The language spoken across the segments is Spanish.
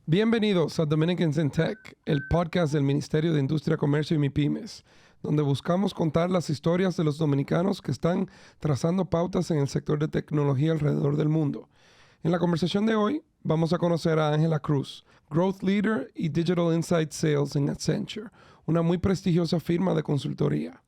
Bienvenidos a Dominicans in Tech, el podcast del Ministerio de Industria, Comercio y MIPYMES, donde buscamos contar las historias de los dominicanos que están trazando pautas en el sector de tecnología alrededor del mundo. En la conversación de hoy vamos a conocer a Ángela Cruz, Growth Leader y Digital Insight Sales en Accenture, una muy prestigiosa firma de consultoría.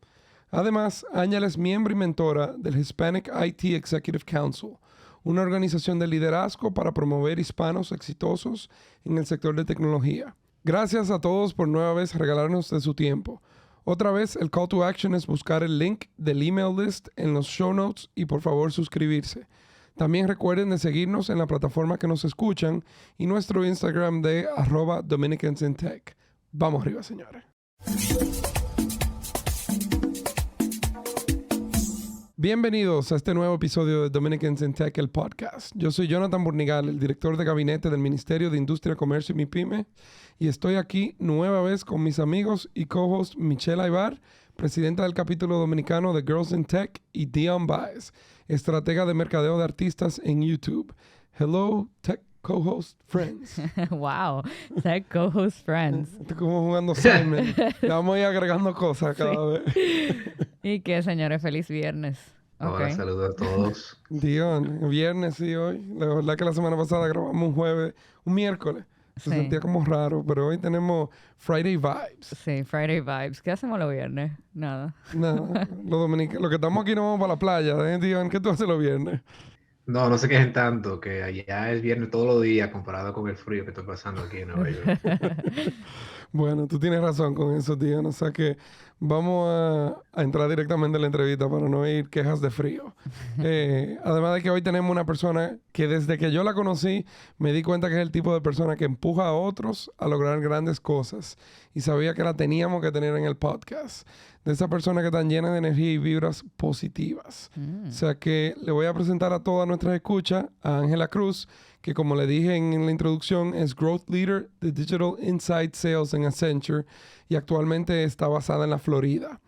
Además, Ángela es miembro y mentora del Hispanic IT Executive Council, una organización de liderazgo para promover hispanos exitosos en el sector de tecnología. Gracias a todos por nueva vez regalarnos de su tiempo. Otra vez, el call to action es buscar el link del email list en los show notes y por favor suscribirse. También recuerden de seguirnos en la plataforma que nos escuchan y nuestro Instagram de @DominicansInTech. Vamos arriba, señores. Bienvenidos a este nuevo episodio de Dominicans in Tech, el podcast. Yo soy Jonathan Burnigal, el director de gabinete del Ministerio de Industria, Comercio y MIPYME, y estoy aquí nueva vez con mis amigos y co-host Michelle Aybar, presidenta del capítulo dominicano de Girls in Tech, y Dion Baez, estratega de mercadeo de artistas en YouTube. Hello, Tech co-host friends. Wow, Tech co-host friends. Estoy como jugando Simon. Le vamos a ir agregando cosas cada vez. ¿Y qué, señores? Feliz viernes. Hola, saludos a todos. Dion, viernes sí hoy. La verdad que la semana pasada grabamos un miércoles. Se sentía como raro, pero hoy tenemos Friday vibes. Sí, Friday vibes. ¿Qué hacemos los viernes? Nada. Nada, los que estamos aquí nos vamos para la playa. Dion, ¿qué tú haces los viernes? No se quejen tanto, que allá es viernes todos los días comparado con el frío que está pasando aquí en Nueva York. Bueno, tú tienes razón con eso, Dion. O sea que vamos a entrar directamente en la entrevista para no oír quejas de frío. Además de que hoy tenemos una persona que desde que yo la conocí me di cuenta que es el tipo de persona que empuja a otros a lograr grandes cosas. Y sabía que la teníamos que tener en el podcast. De esa persona que están llena de energía y vibras positivas. O sea que le voy a presentar a todas nuestras escuchas a Ángela Cruz, que como le dije en la introducción, es Growth Leader de Digital Insight Sales en Accenture y actualmente está basada en la Florida.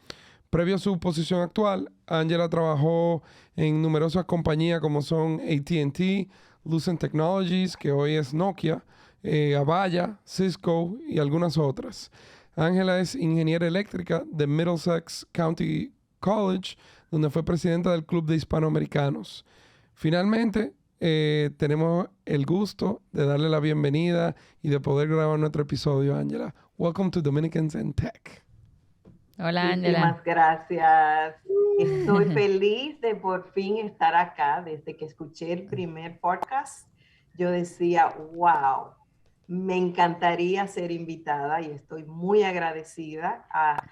Previo a su posición actual, Ángela trabajó en numerosas compañías como son AT&T, Lucent Technologies, que hoy es Nokia, Avaya, Cisco y algunas otras. Ángela es ingeniera eléctrica de Middlesex County College, donde fue presidenta del Club de Hispanoamericanos. Finalmente, tenemos el gusto de darle la bienvenida y de poder grabar nuestro episodio, Ángela. Welcome to Dominicans in Tech. Hola, Ángela. Muchísimas gracias. Estoy feliz de por fin estar acá. Desde que escuché el primer podcast, yo decía, wow, me encantaría ser invitada y estoy muy agradecida a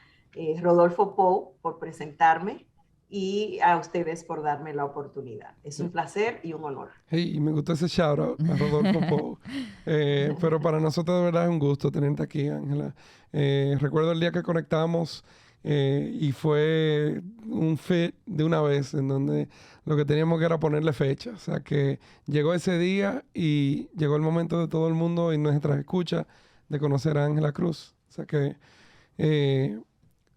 Rodolfo Pou por presentarme y a ustedes por darme la oportunidad. Es un placer y un honor. Hey, me gustó ese shout out a Rodolfo Pou. Pero para nosotros de verdad es un gusto tenerte aquí, Ángela. Recuerdo el día que conectamos y fue un fit de una vez en donde lo que teníamos que era ponerle fecha. O sea que llegó ese día y llegó el momento de todo el mundo y nuestras escuchas de conocer a Ángela Cruz. O sea que,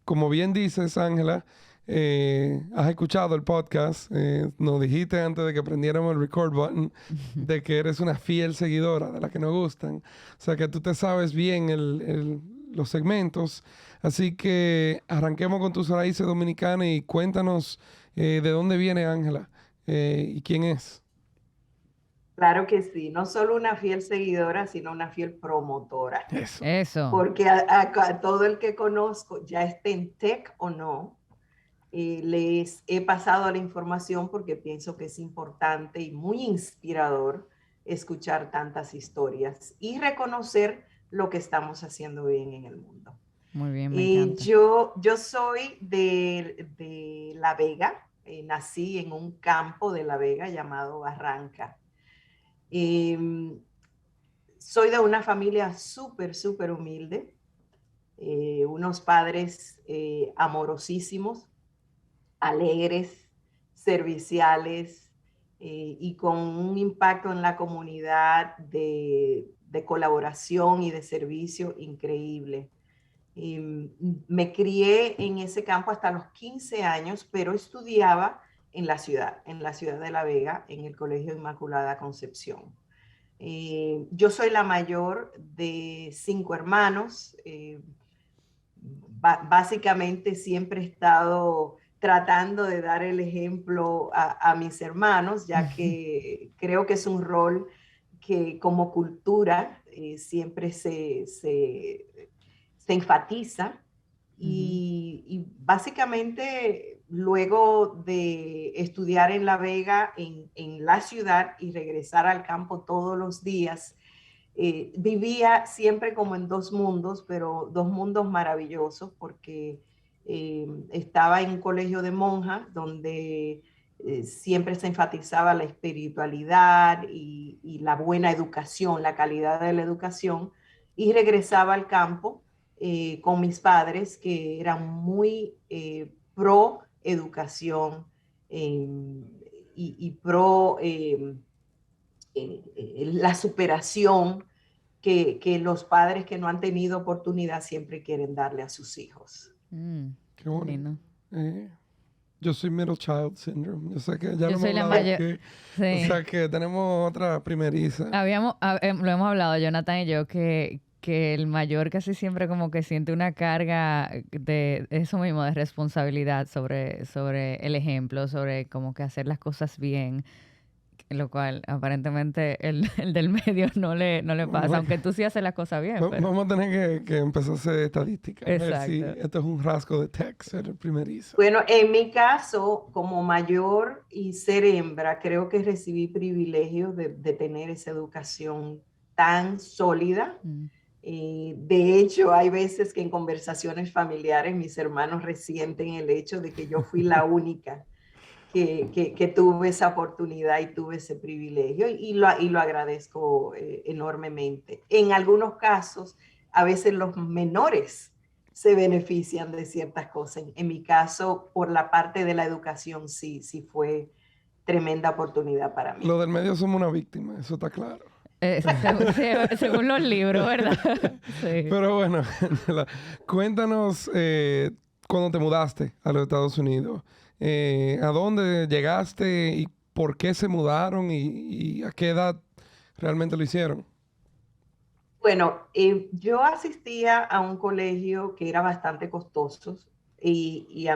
como bien dices, Ángela, has escuchado el podcast, nos dijiste antes de que prendiéramos el record button de que eres una fiel seguidora de las que nos gustan. O sea que tú te sabes bien los segmentos. Así que arranquemos con tus raíces dominicanas y cuéntanos de dónde viene Ángela y quién es. Claro que sí, no solo una fiel seguidora, sino una fiel promotora. Eso. Porque a todo el que conozco, ya esté en tech o no, les he pasado la información porque pienso que es importante y muy inspirador escuchar tantas historias y reconocer lo que estamos haciendo bien en el mundo. Muy bien, me encanta. Yo soy de La Vega, nací en un campo de La Vega llamado Barranca. Soy de una familia súper humilde, unos padres amorosísimos, alegres, serviciales y con un impacto en la comunidad de colaboración y de servicio increíble. Me crié en ese campo hasta los 15 años, pero estudiaba en la ciudad de La Vega, en el Colegio Inmaculada Concepción. Yo soy la mayor de 5 hermanos. Básicamente siempre he estado tratando de dar el ejemplo a mis hermanos, ya que creo que es un rol que como cultura siempre se enfatiza. Y básicamente luego de estudiar en La Vega, en la ciudad y regresar al campo todos los días, vivía siempre como en dos mundos, pero dos mundos maravillosos, porque estaba en un colegio de monjas donde siempre se enfatizaba la espiritualidad y la buena educación, la calidad de la educación, y regresaba al campo con mis padres, que eran muy pro educación y pro la superación que los padres que no han tenido oportunidad siempre quieren darle a sus hijos. Qué bonito. Lindo. Yo soy middle child syndrome. Yo sé que ya Yo no soy la hemos hablado mayor. aquí. Sí. O sea que tenemos otra primeriza. Lo hemos hablado, Jonathan y yo, que el mayor casi siempre como que siente una carga de eso mismo, de responsabilidad sobre el ejemplo, sobre como que hacer las cosas bien, lo cual aparentemente el del medio no le pasa, aunque tú sí haces las cosas bien. Pero... Vamos a tener que empezar a hacer estadísticas. A ver si Exacto. esto es un rasgo de Tex, ser primerizo. Bueno, en mi caso, como mayor y ser hembra, creo que recibí privilegio de tener esa educación tan sólida. De hecho, hay veces que en conversaciones familiares mis hermanos resienten el hecho de que yo fui la única que tuve esa oportunidad y tuve ese privilegio, y lo agradezco enormemente. En algunos casos, a veces los menores se benefician de ciertas cosas. En mi caso, por la parte de la educación, sí fue tremenda oportunidad para mí. Lo del medio somos una víctima, eso está claro. Según los libros, ¿verdad? Sí. Pero bueno, cuéntanos cuando te mudaste a los Estados Unidos. ¿A dónde llegaste y por qué se mudaron y a qué edad realmente lo hicieron? Bueno, yo asistía a un colegio que era bastante costoso y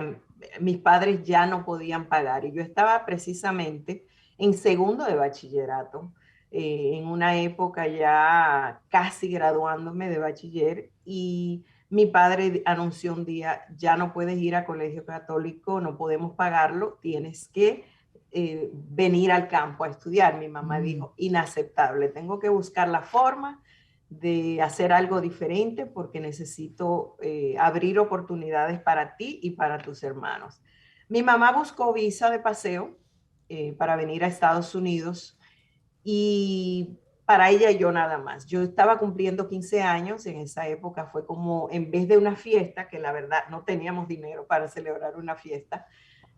mis padres ya no podían pagar. Y yo estaba precisamente en segundo de bachillerato, en una época ya casi graduándome de bachiller, y mi padre anunció un día: ya no puedes ir a colegio católico, no podemos pagarlo, tienes que venir al campo a estudiar. Mi mamá dijo: inaceptable, tengo que buscar la forma de hacer algo diferente porque necesito abrir oportunidades para ti y para tus hermanos. Mi mamá buscó visa de paseo para venir a Estados Unidos, y para ella y yo nada más. Yo estaba cumpliendo 15 años, en esa época fue como, en vez de una fiesta, que la verdad no teníamos dinero para celebrar una fiesta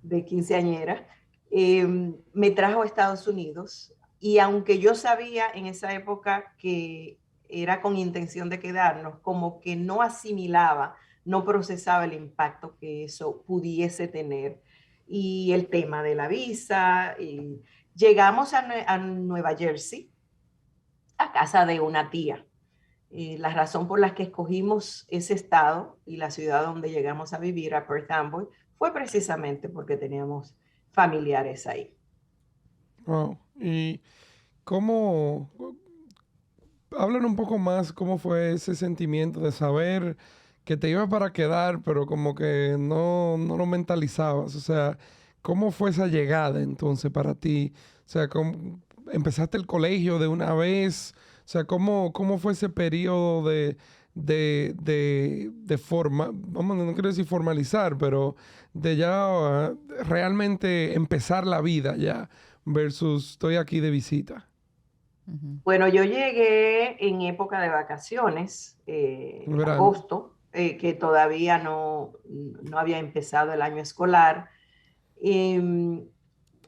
de quinceañera, me trajo a Estados Unidos, y aunque yo sabía en esa época que era con intención de quedarnos, como que no asimilaba, no procesaba el impacto que eso pudiese tener, y el tema de la visa. Y llegamos a Nueva Jersey, a casa de una tía. La razón por la que escogimos ese estado y la ciudad donde llegamos a vivir, a Perth Amboy, fue precisamente porque teníamos familiares ahí. Wow. ¿Y cómo? Hablan un poco más cómo fue ese sentimiento de saber que te iba para quedar, pero como que no lo mentalizabas. O sea, ¿cómo fue esa llegada entonces para ti? O sea, ¿cómo empezaste el colegio de una vez? O sea, ¿cómo fue ese periodo de forma, vamos, no quiero decir formalizar, pero de ya realmente empezar la vida ya versus estoy aquí de visita? Bueno, yo llegué en época de vacaciones, agosto, que todavía no había empezado el año escolar.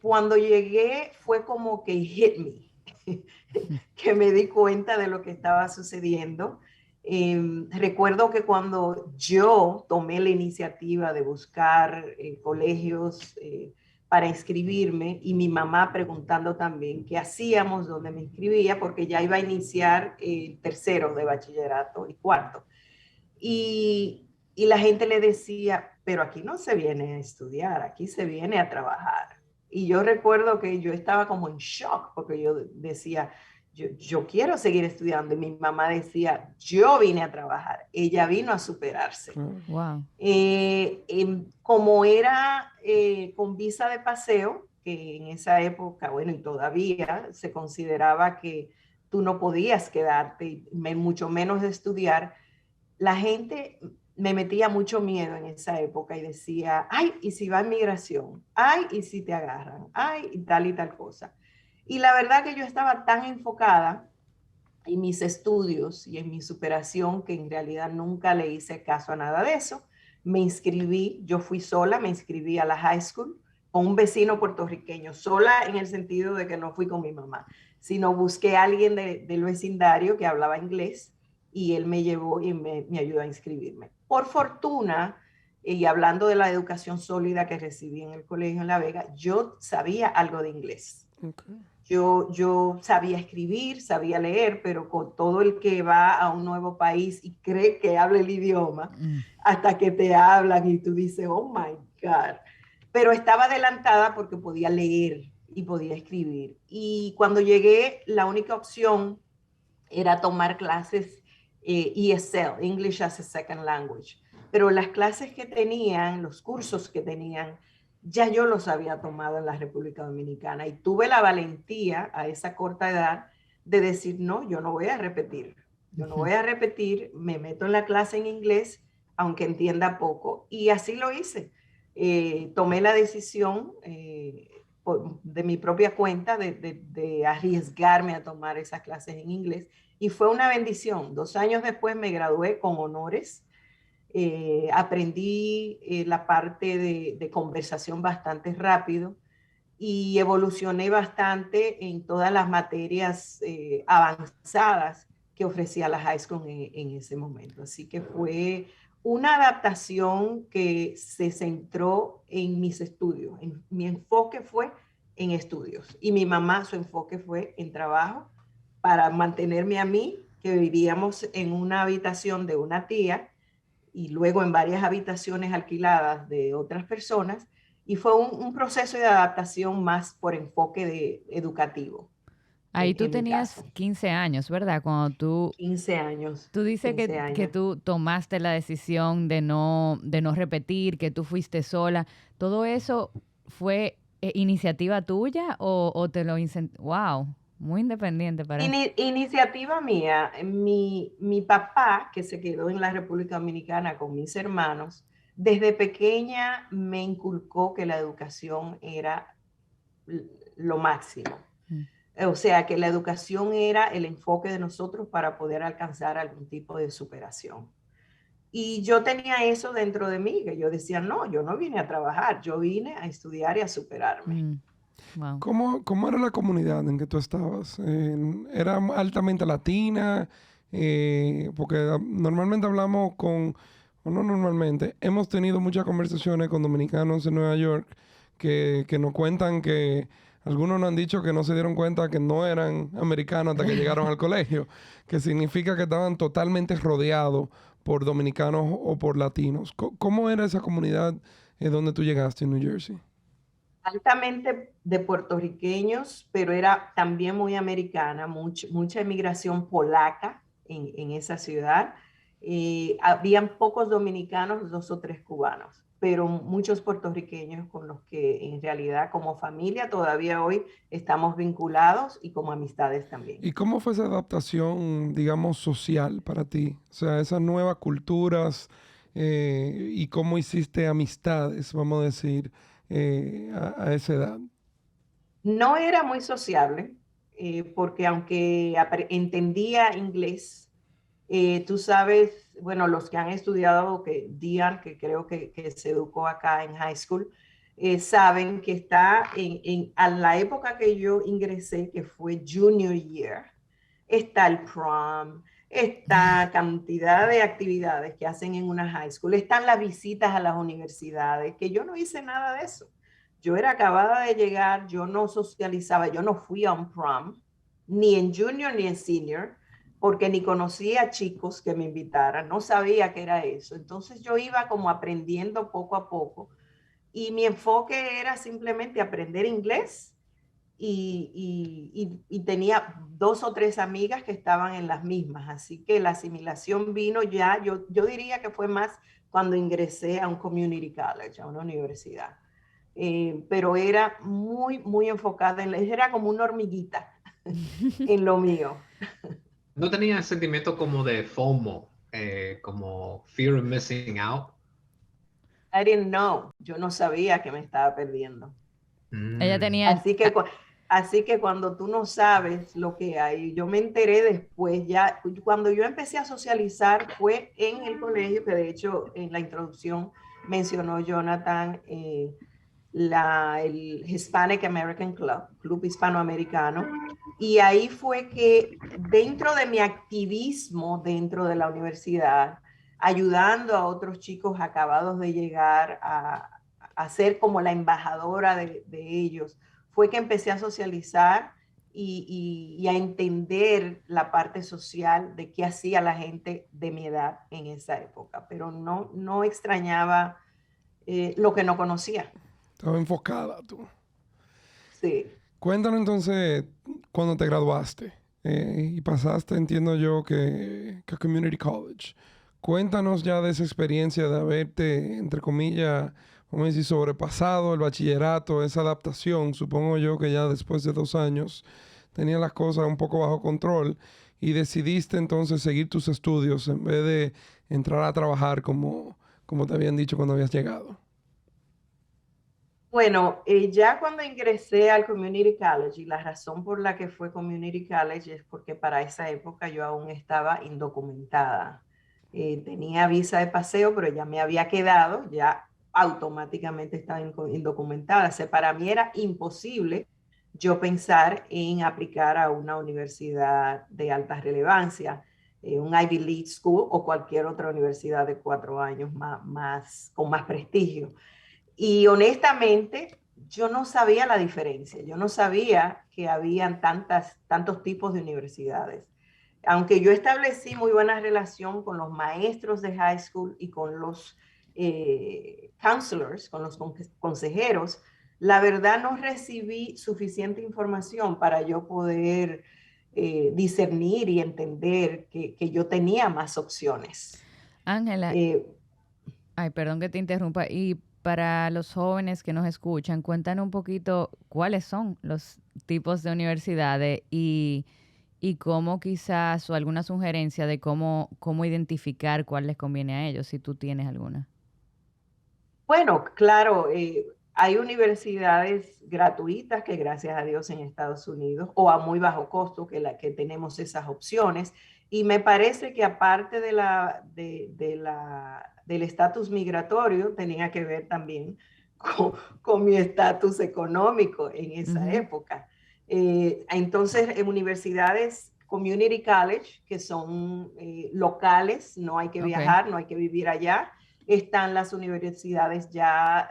Cuando llegué fue como que hit me, que me di cuenta de lo que estaba sucediendo. Recuerdo que cuando yo tomé la iniciativa de buscar colegios para inscribirme y mi mamá preguntando también qué hacíamos, dónde me inscribía, porque ya iba a iniciar el tercero de bachillerato y cuarto. Y la gente le decía, pero aquí no se viene a estudiar, aquí se viene a trabajar. Y yo recuerdo que yo estaba como en shock, porque yo decía, yo quiero seguir estudiando. Y mi mamá decía, yo vine a trabajar, ella vino a superarse. Wow. Como era con visa de paseo, que en esa época, bueno, y todavía se consideraba que tú no podías quedarte, mucho menos estudiar, la gente me metía mucho miedo en esa época y decía, ay, ¿y si va a migración? Ay, ¿y si te agarran? Ay, y tal cosa. Y la verdad que yo estaba tan enfocada en mis estudios y en mi superación que en realidad nunca le hice caso a nada de eso. Me inscribí, yo fui sola, me inscribí a la high school con un vecino puertorriqueño, sola en el sentido de que no fui con mi mamá, sino busqué a alguien del vecindario que hablaba inglés y él me llevó y me ayudó a inscribirme. Por fortuna, y hablando de la educación sólida que recibí en el colegio en La Vega, yo sabía algo de inglés. Okay. Yo sabía escribir, sabía leer, pero con todo el que va a un nuevo país y cree que habla el idioma, hasta que te hablan y tú dices, oh my God. Pero estaba adelantada porque podía leer y podía escribir. Y cuando llegué, la única opción era tomar clases ESL, English as a Second Language. Pero las clases que tenían, los cursos que tenían, ya yo los había tomado en la República Dominicana y tuve la valentía a esa corta edad de decir, no, yo no voy a repetir. Yo no voy a repetir, me meto en la clase en inglés, aunque entienda poco. Y así lo hice. Tomé la decisión de mi propia cuenta de arriesgarme a tomar esas clases en inglés y fue una bendición. 2 años después me gradué con honores. Aprendí la parte de conversación bastante rápido y evolucioné bastante en todas las materias avanzadas que ofrecía la high school en ese momento. Así que fue una adaptación que se centró en mis estudios. Mi enfoque fue en estudios y mi mamá, su enfoque fue en trabajo para mantenerme a mí, que vivíamos en una habitación de una tía y luego en varias habitaciones alquiladas de otras personas, y fue un proceso de adaptación más por enfoque educativo. Ahí tú en mi tenías caso. 15 años, ¿verdad? Cuando 15 años. tú dices 15 años. que tú tomaste la decisión de no repetir, que tú fuiste sola. ¿Todo eso fue iniciativa tuya o te lo Wow, muy independiente para... Iniciativa mía. Mi papá, que se quedó en la República Dominicana con mis hermanos, desde pequeña me inculcó que la educación era lo máximo. O sea, que la educación era el enfoque de nosotros para poder alcanzar algún tipo de superación. Y yo tenía eso dentro de mí, que yo decía, no, yo no vine a trabajar, yo vine a estudiar y a superarme. Wow. ¿Cómo era la comunidad en que tú estabas? ¿Era altamente latina? Porque normalmente hablamos con, o no normalmente, hemos tenido muchas conversaciones con dominicanos en Nueva York que nos cuentan que algunos nos han dicho que no se dieron cuenta que no eran americanos hasta que llegaron al colegio, que significa que estaban totalmente rodeados por dominicanos o por latinos. ¿Cómo era esa comunidad donde tú llegaste en New Jersey? Altamente de puertorriqueños, pero era también muy americana, mucha emigración polaca en esa ciudad. Habían pocos dominicanos, 2 o 3 cubanos, pero muchos puertorriqueños con los que en realidad como familia todavía hoy estamos vinculados y como amistades también. ¿Y cómo fue esa adaptación, digamos, social para ti? O sea, esas nuevas culturas y cómo hiciste amistades, vamos a decir, a esa edad. No era muy sociable, porque aunque entendía inglés, tú sabes, bueno, los que han estudiado, que Dian, que creo que se educó acá en high school, saben que está a la época que yo ingresé, que fue junior year, está el prom, está cantidad de actividades que hacen en una high school, están las visitas a las universidades, que yo no hice nada de eso. Yo era acabada de llegar, yo no socializaba, yo no fui a un prom, ni en junior ni en senior, porque ni conocía chicos que me invitaran, no sabía qué era eso. Entonces yo iba como aprendiendo poco a poco y mi enfoque era simplemente aprender inglés y tenía 2 o 3 amigas que estaban en las mismas, así que la asimilación vino ya, yo diría que fue más cuando ingresé a un community college, a una universidad. Pero era muy, muy enfocada era como una hormiguita en lo mío. ¿No tenía sentimiento como de FOMO, como fear of missing out? I didn't know, yo no sabía que me estaba perdiendo. Ella Mm. tenía, Así que cuando tú no sabes lo que hay, yo me enteré después, ya cuando yo empecé a socializar fue en el colegio, que de hecho en la introducción mencionó Jonathan el Hispanic American Club, Club Hispanoamericano, y ahí fue que dentro de mi activismo dentro de la universidad, ayudando a otros chicos acabados de llegar a ser como la embajadora de ellos, fue que empecé a socializar y a entender la parte social de qué hacía la gente de mi edad en esa época, pero no extrañaba lo que no conocía. Estaba enfocada tú. Sí. Cuéntanos entonces cuando te graduaste y pasaste, entiendo yo, que a Community College. Cuéntanos ya de esa experiencia de haberte, entre comillas, vamos a decir, sobrepasado el bachillerato, esa adaptación. Supongo yo que ya después de 2 años tenías las cosas un poco bajo control y decidiste entonces seguir tus estudios en vez de entrar a trabajar como te habían dicho cuando habías llegado. Bueno, ya cuando ingresé al Community College, y la razón por la que fue Community College es porque para esa época yo aún estaba indocumentada. Tenía visa de paseo, pero ya me había quedado, ya automáticamente estaba indocumentada. O sea, para mí era imposible yo pensar en aplicar a una universidad de alta relevancia, un Ivy League School o cualquier otra universidad de 4 años con más prestigio. Y honestamente, yo no sabía la diferencia, yo no sabía que habían tantos tipos de universidades. Aunque yo establecí muy buena relación con los maestros de high school y con los counselors, con los consejeros, la verdad no recibí suficiente información para yo poder discernir y entender que yo tenía más opciones. Ángela, Eh, ay, perdón que te interrumpa. Y para los jóvenes que nos escuchan, cuéntanos un poquito cuáles son los tipos de universidades y cómo quizás o alguna sugerencia de cómo identificar cuál les conviene a ellos, si tú tienes alguna. Bueno, claro, hay universidades gratuitas que gracias a Dios en Estados Unidos o a muy bajo costo que tenemos esas opciones. Y me parece que aparte del estatus migratorio, tenía que ver también con mi estatus económico en esa Ujú. época. Entonces, en universidades community college, que son locales, no hay que Ok. viajar, no hay que vivir allá, están las universidades ya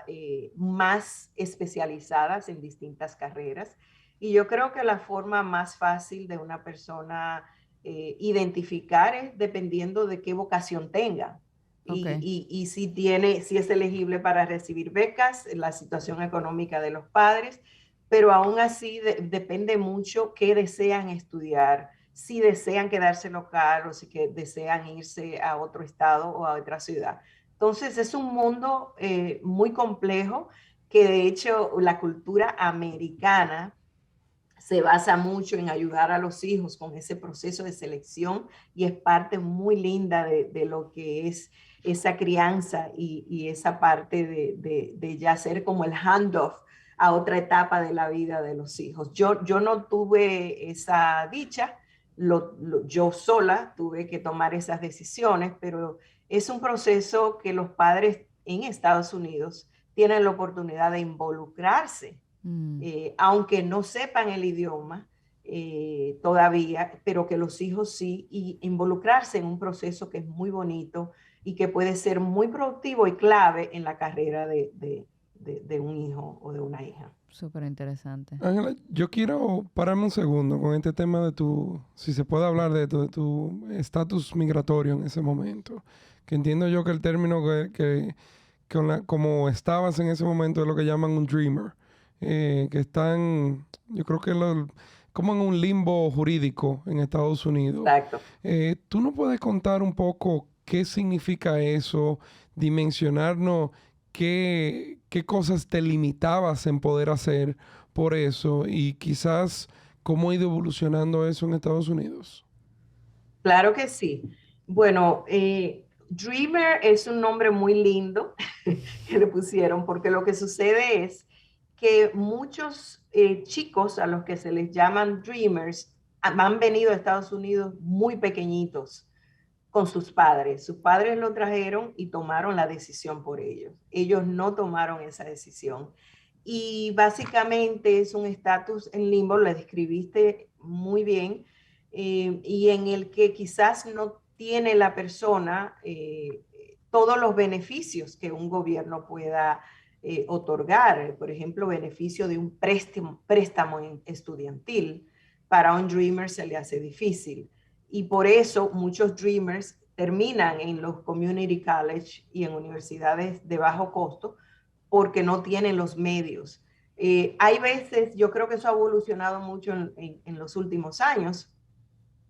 más especializadas en distintas carreras. Y yo creo que la forma más fácil de una persona identificar es dependiendo de qué vocación tenga. Ok. Y si es elegible para recibir becas, la situación económica de los padres, pero aún así depende mucho qué desean estudiar, si desean quedarse local o si desean irse a otro estado o a otra ciudad. Entonces es un mundo muy complejo que de hecho la cultura americana se basa mucho en ayudar a los hijos con ese proceso de selección y es parte muy linda de lo que es esa crianza y esa parte de ya ser como el handoff a otra etapa de la vida de los hijos. Yo no tuve esa dicha, yo sola tuve que tomar esas decisiones, pero es un proceso que los padres en Estados Unidos tienen la oportunidad de involucrarse Mm. aunque no sepan el idioma todavía, pero que los hijos sí, y involucrarse en un proceso que es muy bonito y que puede ser muy productivo y clave en la carrera de un hijo o de una hija. Súper interesante. Ángela, yo quiero pararme un segundo con este tema de si se puede hablar de tu estatus migratorio en ese momento. Que entiendo yo que el término como estabas en ese momento es lo que llaman un dreamer. Que están, yo creo que como en un limbo jurídico en Estados Unidos. Exacto. ¿Tú nos puedes contar un poco qué significa eso? Dimensionarnos qué cosas te limitabas en poder hacer por eso y quizás cómo ha ido evolucionando eso en Estados Unidos. Claro que sí. Bueno, Dreamer es un nombre muy lindo que le pusieron, porque lo que sucede es que muchos chicos a los que se les llaman Dreamers han venido a Estados Unidos muy pequeñitos con sus padres. Sus padres lo trajeron y tomaron la decisión por ellos. Ellos no tomaron esa decisión. Y básicamente es un estatus en limbo, lo describiste muy bien, y en el que quizás no tiene la persona todos los beneficios que un gobierno pueda otorgar. Por ejemplo, beneficio de un préstamo estudiantil. Para un dreamer se le hace difícil. Y por eso muchos dreamers terminan en los community college y en universidades de bajo costo porque no tienen los medios. Hay veces, yo creo que eso ha evolucionado mucho en los últimos años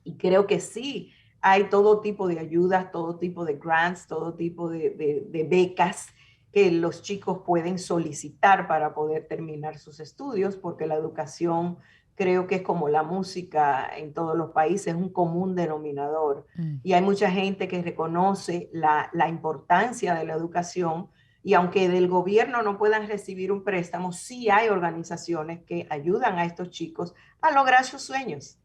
y creo que sí, hay todo tipo de ayudas, todo tipo de grants, todo tipo de becas que los chicos pueden solicitar para poder terminar sus estudios, porque la educación creo que es como la música en todos los países, es un común denominador. Y hay mucha gente que reconoce la importancia de la educación y aunque del gobierno no puedan recibir un préstamo, sí hay organizaciones que ayudan a estos chicos a lograr sus sueños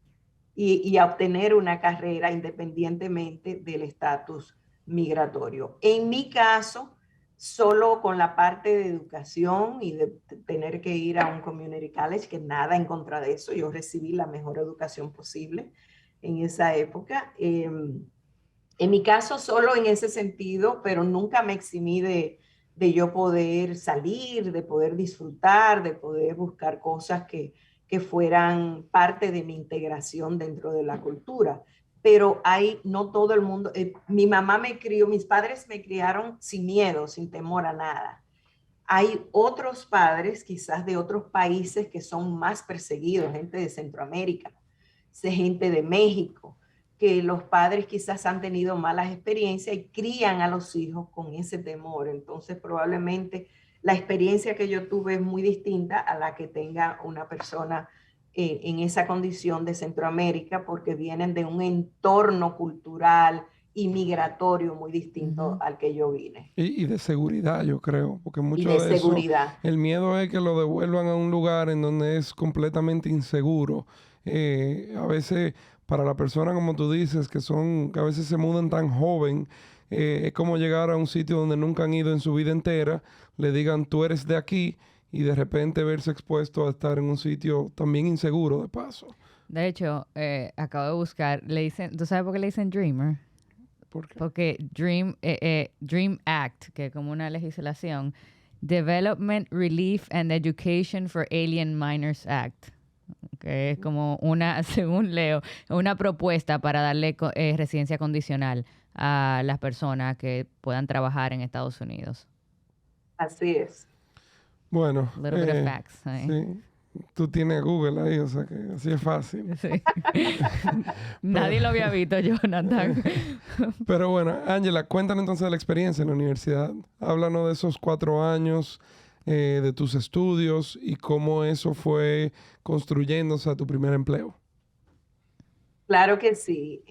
y a obtener una carrera independientemente del estatus migratorio. En mi caso, solo con la parte de educación y de tener que ir a un community college, que nada en contra de eso, yo recibí la mejor educación posible en esa época. En mi caso, solo en ese sentido, pero nunca me eximí de yo poder salir, de poder disfrutar, de poder buscar cosas que fueran parte de mi integración dentro de la cultura. Pero no todo el mundo, mi mamá me crió, mis padres me criaron sin miedo, sin temor a nada. Hay otros padres, quizás de otros países que son más perseguidos, gente de Centroamérica, gente de México, que los padres quizás han tenido malas experiencias y crían a los hijos con ese temor. Entonces, probablemente la experiencia que yo tuve es muy distinta a la que tenga una persona en esa condición de Centroamérica, porque vienen de un entorno cultural y migratorio muy distinto al que yo vine. Y de seguridad, yo creo, porque mucho de de seguridad. Eso, el miedo es que lo devuelvan a un lugar en donde es completamente inseguro. A veces, para la persona, como tú dices, que a veces se mudan tan joven, es como llegar a un sitio donde nunca han ido en su vida entera, le digan, tú eres de aquí, y de repente verse expuesto a estar en un sitio también inseguro, de paso. De hecho, acabo de buscar, ¿tú sabes por qué le dicen dreamer? ¿Por qué? Porque Dream Act, que es como una legislación, Development, Relief and Education for Alien Minors Act, que es como según leo, una propuesta para darle residencia condicional a las personas que puedan trabajar en Estados Unidos. Así es. Bueno, Little bit of facts. sí. Tú tienes Google ahí, o sea que así es fácil. Sí. Nadie lo había visto, Jonathan. Pero bueno, Ángela, cuéntanos entonces de la experiencia en la universidad. Háblanos de esos 4 años, de tus estudios y cómo eso fue construyéndose a tu primer empleo. Claro que sí.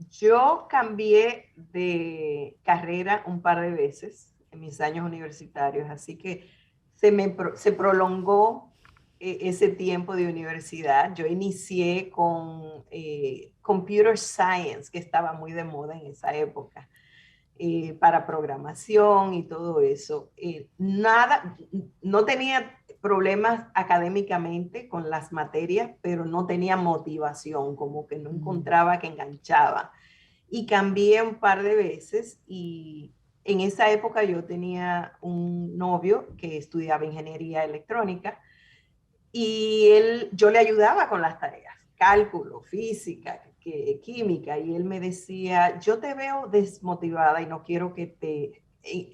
Yo cambié de carrera un par de veces en mis años universitarios, así que se prolongó ese tiempo de universidad. Yo inicié con Computer Science, que estaba muy de moda en esa época, para programación y todo eso. No tenía problemas académicamente con las materias, pero no tenía motivación, como que no encontraba que enganchaba. Y cambié un par de veces y en esa época yo tenía un novio que estudiaba ingeniería electrónica y yo le ayudaba con las tareas, cálculo, física, química, y él me decía, yo te veo desmotivada y no quiero que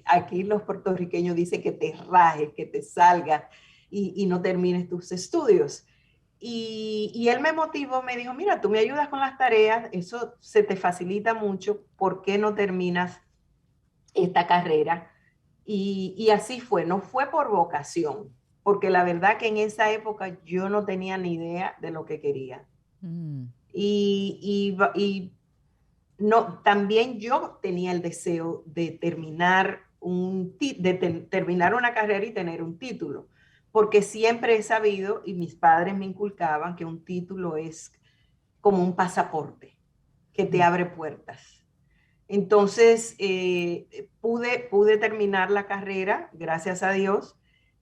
aquí los puertorriqueños dicen que te rajes, que te salgas y no termines tus estudios. Y él me motivó, me dijo, mira, tú me ayudas con las tareas, eso se te facilita mucho, ¿por qué no terminas esta carrera? Y así fue, no fue por vocación, porque la verdad que en esa época yo no tenía ni idea de lo que quería. Mm. Y no, también yo tenía el deseo de terminar, terminar una carrera y tener un título, porque siempre he sabido y mis padres me inculcaban que un título es como un pasaporte que te abre puertas. Entonces, pude terminar la carrera, gracias a Dios,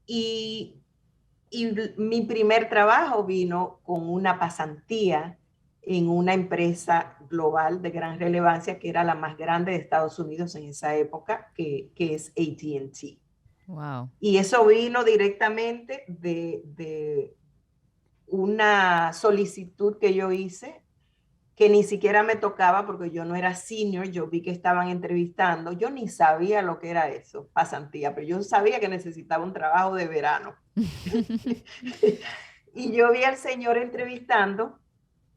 y, y mi primer trabajo vino con una pasantía en una empresa global de gran relevancia, que era la más grande de Estados Unidos en esa época, que es AT&T. Wow. Y eso vino directamente de una solicitud que yo hice, que ni siquiera me tocaba porque yo no era senior, yo vi que estaban entrevistando, yo ni sabía lo que era eso, pasantía, pero yo sabía que necesitaba un trabajo de verano. Y yo vi al señor entrevistando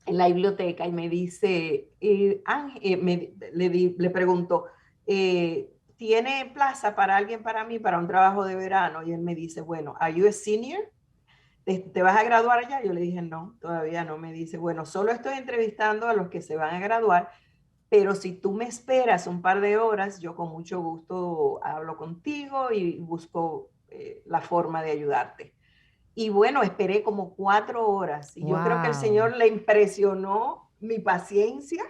en la biblioteca y me dice, le pregunto, ¿tiene plaza para alguien para mí, para un trabajo de verano? Y él me dice, bueno, ¿are you a senior? ¿Te vas a graduar ya? Yo le dije, no, todavía no. Me dice, bueno, solo estoy entrevistando a los que se van a graduar, pero si tú me esperas un par de horas, yo con mucho gusto hablo contigo y busco la forma de ayudarte. Y bueno, esperé como 4 horas y yo creo que el Wow. Señor le impresionó mi paciencia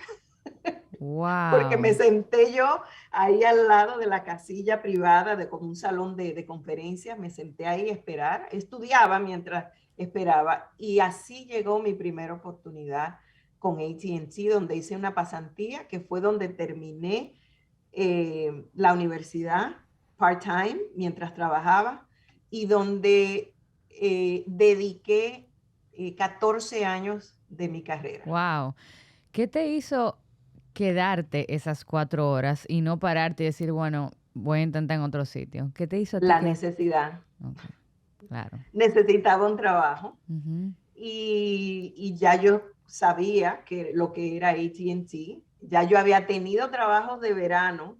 porque me Wow. senté yo ahí al lado de la casilla privada de como un salón de conferencias, me senté ahí a esperar, estudiaba mientras esperaba y así llegó mi primera oportunidad con AT&T, donde hice una pasantía que fue donde terminé la universidad part-time mientras trabajaba y donde dediqué 14 años de mi carrera. Wow. ¿Qué te hizo quedarte esas 4 horas y no pararte y decir, bueno, voy a intentar en otro sitio? ¿Qué te hizo a ti La que... necesidad. Okay, claro. Necesitaba un trabajo Ujú. y ya yo sabía que lo que era AT&T, ya yo había tenido trabajos de verano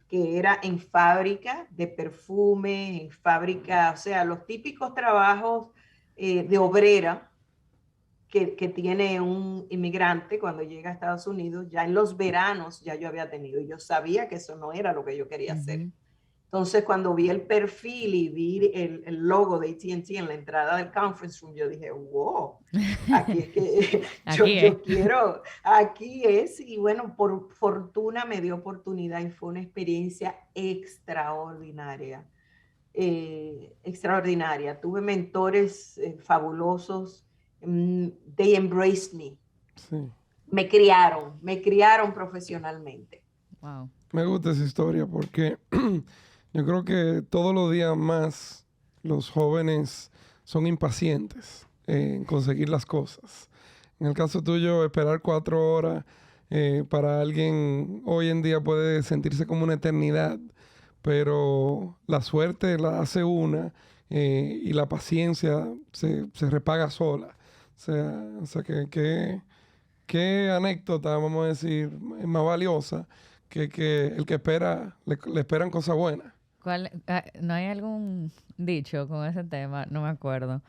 que era en fábrica de perfume, en fábrica, o sea, los típicos trabajos de obrera que tiene un inmigrante cuando llega a Estados Unidos, ya en los veranos ya yo había tenido, y yo sabía que eso no era lo que yo quería hacer. Ujú. Entonces, cuando vi el perfil y vi el logo de AT&T en la entrada del conference room, yo dije, wow, aquí es que Aquí es. yo quiero, aquí es. Y bueno, por fortuna me dio oportunidad y fue una experiencia extraordinaria. Extraordinaria. Tuve mentores fabulosos. They embraced me. Sí. Me criaron profesionalmente. Wow. Me gusta esa historia porque yo creo que todos los días más los jóvenes son impacientes en conseguir las cosas. En el caso tuyo, esperar 4 horas para alguien hoy en día puede sentirse como una eternidad, pero la suerte la hace una y la paciencia se repaga sola. O sea qué anécdota, vamos a decir, más valiosa que el que espera, le esperan cosas buenas. ¿No hay algún dicho con ese tema? No me acuerdo.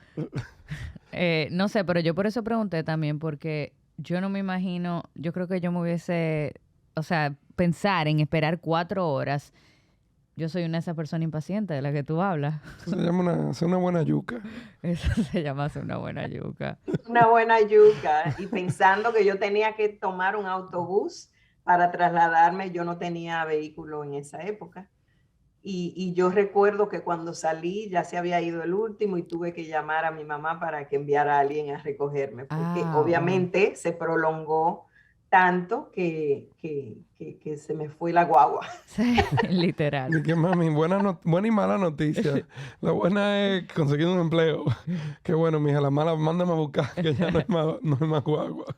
No sé, pero yo por eso pregunté también, porque yo no me imagino, yo creo que yo me hubiese, o sea, pensar en esperar 4 horas. Yo soy una de esas personas impacientes de la que tú hablas. Eso se llama hacer una buena yuca. Eso se llama hacer una buena yuca. Una buena yuca. Y pensando que yo tenía que tomar un autobús para trasladarme, yo no tenía vehículo en esa época. Y yo recuerdo que cuando salí ya se había ido el último y tuve que llamar a mi mamá para que enviara a alguien a recogerme, porque Ah, wow. obviamente se prolongó tanto que se me fue la guagua. Sí, literal. Y que mami, buena y mala noticia. La buena es conseguir un empleo. Qué bueno, mija. La mala, mándame a buscar, que ya no es más guagua.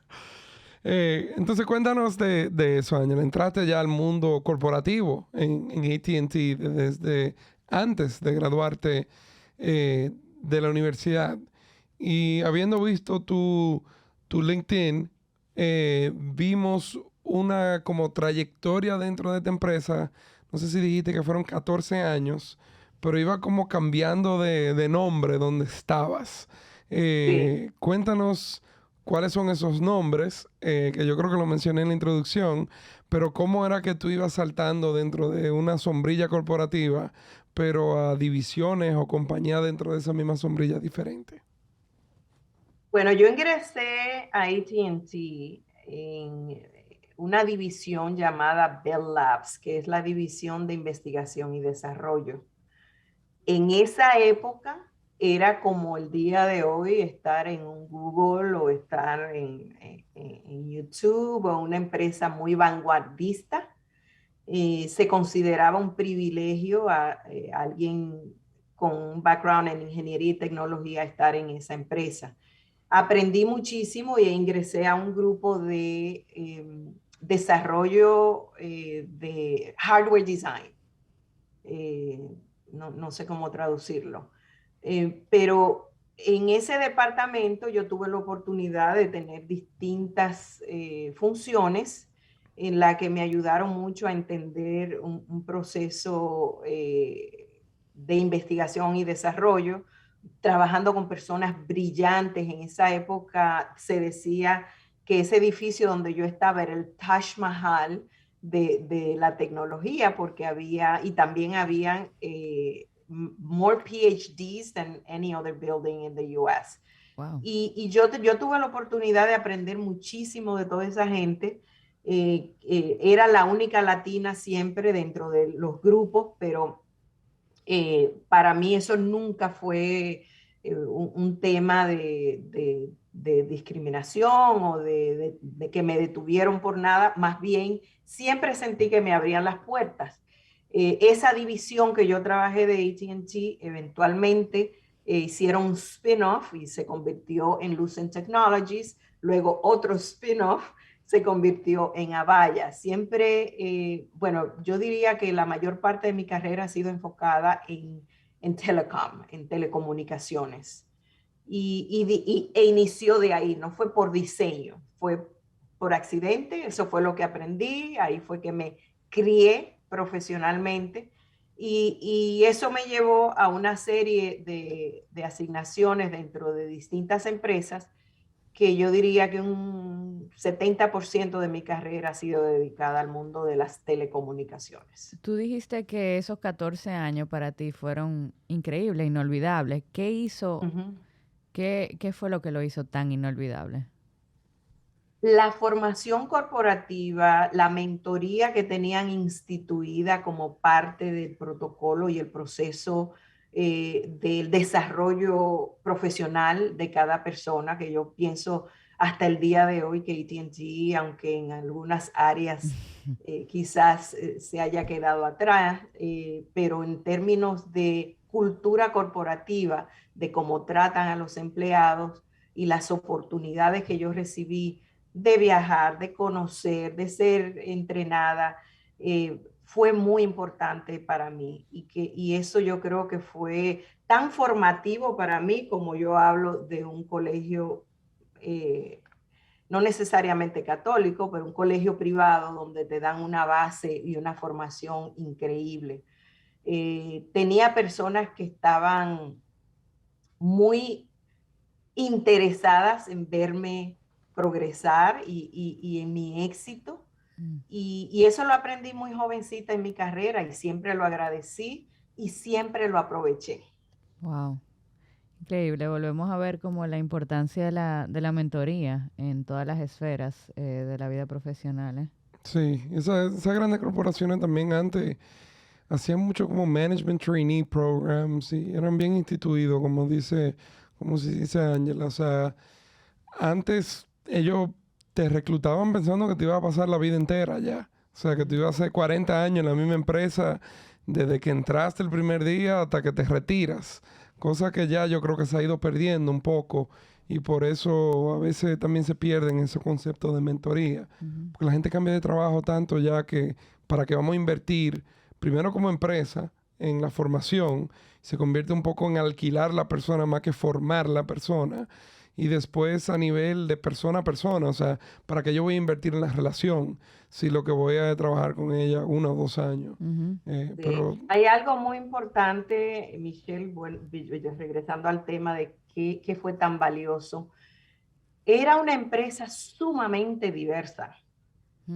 Entonces, cuéntanos de eso, Ángela. Entraste ya al mundo corporativo en AT&T desde antes de graduarte de la universidad. Y habiendo visto tu LinkedIn, vimos una como trayectoria dentro de esta empresa. No sé si dijiste que fueron 14 años, pero iba como cambiando de nombre donde estabas. Sí. Cuéntanos cuáles son esos nombres, que yo creo que lo mencioné en la introducción, pero cómo era que tú ibas saltando dentro de una sombrilla corporativa, pero a divisiones o compañías dentro de esa misma sombrilla diferente. Bueno, yo ingresé a AT&T en una división llamada Bell Labs, que es la división de investigación y desarrollo. En esa época era como el día de hoy estar en un Google o estar en YouTube o una empresa muy vanguardista. Se consideraba un privilegio a alguien con un background en ingeniería y tecnología estar en esa empresa. Aprendí muchísimo y ingresé a un grupo de desarrollo de hardware design. No sé cómo traducirlo. Pero en ese departamento yo tuve la oportunidad de tener distintas funciones en la que me ayudaron mucho a entender un proceso de investigación y desarrollo, trabajando con personas brillantes. En esa época se decía que ese edificio donde yo estaba era el Taj Mahal de la tecnología, porque había, y también habían more PhDs than any other building in the US. Wow. Y yo tuve la oportunidad de aprender muchísimo de toda esa gente. Era la única latina siempre dentro de los grupos, pero para mí eso nunca fue un tema de discriminación o de que me detuvieron por nada. Más bien, siempre sentí que me abrían las puertas. Esa división que yo trabajé de AT&T, eventualmente hicieron un spin-off y se convirtió en Lucent Technologies, luego otro spin-off se convirtió en Avaya. Siempre, bueno, yo diría que la mayor parte de mi carrera ha sido enfocada en telecom, en telecomunicaciones. E inició de ahí, no fue por diseño, fue por accidente, eso fue lo que aprendí, ahí fue que me crié profesionalmente y eso me llevó a una serie de asignaciones dentro de distintas empresas que yo diría que un 70% de mi carrera ha sido dedicada al mundo de las telecomunicaciones. Tú dijiste que esos 14 años para ti fueron increíbles, inolvidables. ¿Qué hizo, qué fue lo que lo hizo tan inolvidable? La formación corporativa, la mentoría que tenían instituida como parte del protocolo y el proceso del desarrollo profesional de cada persona, que yo pienso hasta el día de hoy que AT&T, aunque en algunas áreas quizás se haya quedado atrás, pero en términos de cultura corporativa, de cómo tratan a los empleados y las oportunidades que yo recibí de viajar, de conocer, de ser entrenada, fue muy importante para mí y eso yo creo que fue tan formativo para mí como yo hablo de un colegio, no necesariamente católico, pero un colegio privado donde te dan una base y una formación increíble. Tenía personas que estaban muy interesadas en verme progresar y en mi éxito. Y eso lo aprendí muy jovencita en mi carrera y siempre lo agradecí y siempre lo aproveché. Wow. Increíble. Volvemos a ver como la importancia de la mentoría en todas las esferas de la vida profesional, ¿eh? Sí, esas grandes corporaciones también antes hacían mucho como management trainee programs y eran bien instituidos, como se dice Ángela. O sea, antes ellos te reclutaban pensando que te iba a pasar la vida entera ya. O sea, que tú ibas a hacer 40 años en la misma empresa desde que entraste el primer día hasta que te retiras. Cosa que ya yo creo que se ha ido perdiendo un poco y por eso a veces también se pierden esos conceptos de mentoría. Ujú. Porque la gente cambia de trabajo tanto ya que para que vamos a invertir, primero como empresa, en la formación, se convierte un poco en alquilar la persona más que formar la persona. Y después a nivel de persona a persona, o sea, ¿para qué yo voy a invertir en la relación si lo que voy a trabajar con ella 1 o 2 años? Ujú. Sí. Pero Hay algo muy importante, Michelle, regresando al tema de qué fue tan valioso. Era una empresa sumamente diversa.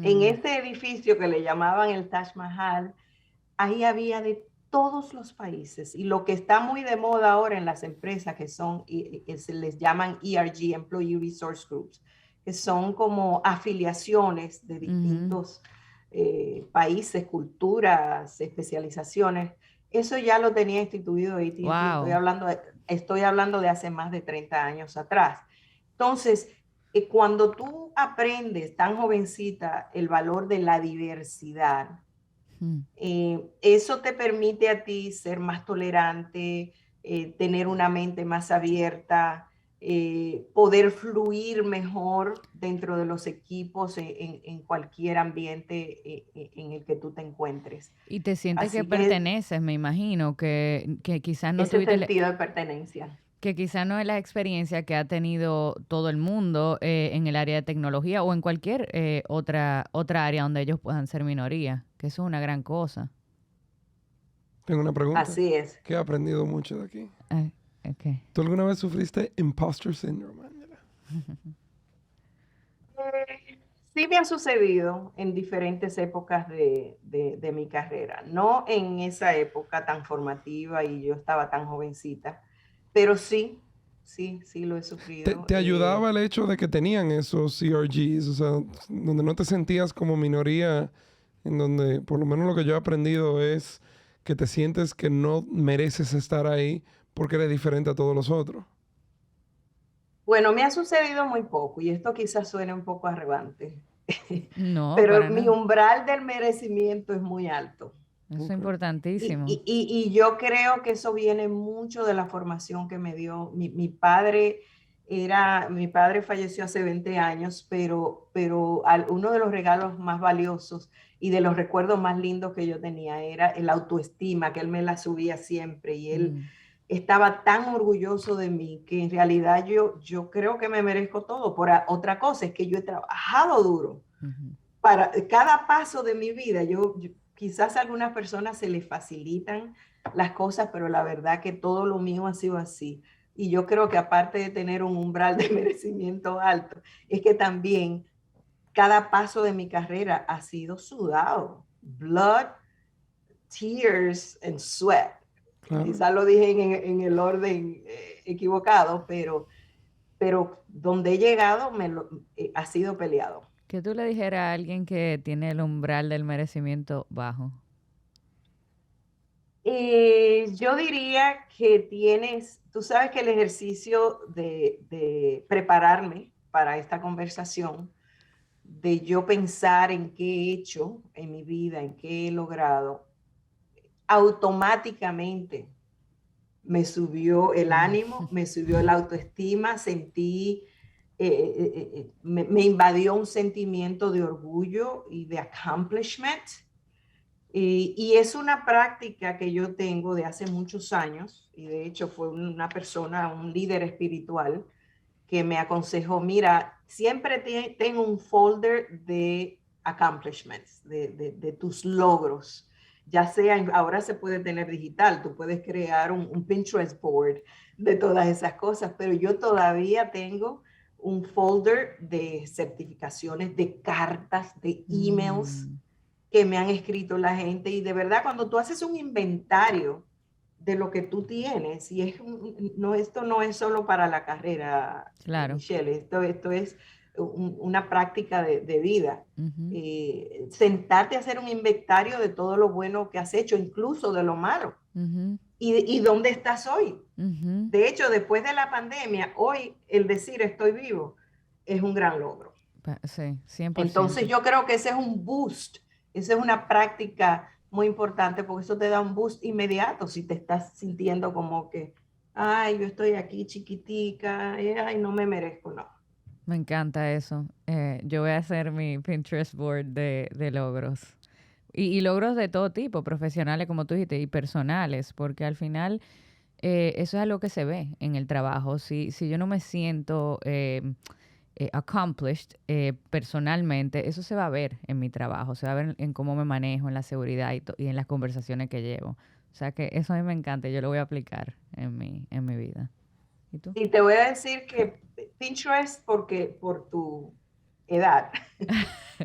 En ese edificio que le llamaban el Taj Mahal, ahí había de todos los países. Y lo que está muy de moda ahora en las empresas que son, se les llaman ERG, Employee Resource Groups, que son como afiliaciones de distintos países, culturas, especializaciones. Eso ya lo tenía instituido AT&T. Wow. Estoy hablando de hace más de 30 años atrás. Entonces, cuando tú aprendes tan jovencita el valor de la diversidad, eso te permite a ti ser más tolerante, tener una mente más abierta, poder fluir mejor dentro de los equipos en cualquier ambiente en el que tú te encuentres. Y te sientes que Así que perteneces, me imagino, que quizás no ese tuviste sentido de pertenencia. que quizás no es la experiencia que ha tenido todo el mundo en el área de tecnología o en cualquier otra área donde ellos puedan ser minoría, que eso es una gran cosa. tengo una pregunta. Así es. Que he aprendido mucho de aquí. Ah, ok. ¿Tú alguna vez sufriste imposter syndrome, Ángela? Sí me ha sucedido en diferentes épocas de mi carrera, no en esa época tan formativa y yo estaba tan jovencita, pero sí lo he sufrido. ¿Te ayudaba el hecho de que tenían esos CRGs? O sea, donde no te sentías como minoría, en donde por lo menos lo que yo he aprendido es que te sientes que no mereces estar ahí porque eres diferente a todos los otros. Bueno, me ha sucedido muy poco y esto quizás suene un poco arrogante, No, pero para mi nada. umbral del merecimiento es muy alto. Eso es Ok. importantísimo. Y yo creo que eso viene mucho de la formación que me dio mi padre. Mi padre falleció hace 20 años, pero uno de los regalos más valiosos y de los recuerdos más lindos que yo tenía era el autoestima, que él me la subía siempre y él estaba tan orgulloso de mí que en realidad yo creo que me merezco todo. Otra cosa es que yo he trabajado duro Ujú. para cada paso de mi vida. Quizás a algunas personas se les facilitan las cosas, pero la verdad que todo lo mío ha sido así. Y yo creo que aparte de tener un umbral de merecimiento alto, es que también cada paso de mi carrera ha sido sudado. Blood, tears and sweat. Claro. Quizás lo dije en el orden equivocado, pero donde he llegado ha sido peleado. ¿Qué tú le dijeras a alguien que tiene el umbral del merecimiento bajo? Yo diría que tú sabes que el ejercicio de prepararme para esta conversación, de yo pensar en qué he hecho en mi vida, en qué he logrado, automáticamente me subió el ánimo, me subió la autoestima, me invadió un sentimiento de orgullo y de accomplishment. Y es una práctica que yo tengo de hace muchos años, y de hecho fue una persona, un líder espiritual, que me aconsejó, mira, siempre tengo un folder de accomplishments, de tus logros, ya sea, ahora se puede tener digital, tú puedes crear un Pinterest board de todas esas cosas, pero yo todavía tengo un folder de certificaciones, de cartas, de emails que me han escrito la gente, y de verdad cuando tú haces un inventario de lo que tú tienes, y esto no es solo para la carrera, Claro. Michelle, esto es una práctica de vida. Ujú. Sentarte a hacer un inventario de todo lo bueno que has hecho, incluso de lo malo, Ujú. y dónde estás hoy. Ujú. De hecho, después de la pandemia, hoy el decir estoy vivo es un gran logro. Sí, 100%. Entonces yo creo que ese es un boost, esa es una práctica muy importante porque eso te da un boost inmediato si te estás sintiendo como que, ay, yo estoy aquí chiquitica, ay, no me merezco, no. Me encanta eso. Yo voy a hacer mi Pinterest board de logros. Y logros de todo tipo, profesionales, como tú dijiste, y personales, porque al final eso es algo que se ve en el trabajo. Si yo no me siento accomplished personalmente, eso se va a ver en mi trabajo, se va a ver en cómo me manejo, en la seguridad y en las conversaciones que llevo. O sea que eso a mí me encanta, yo lo voy a aplicar en mi vida. ¿Y tú? Y te voy a decir que Pinterest, porque por tu edad,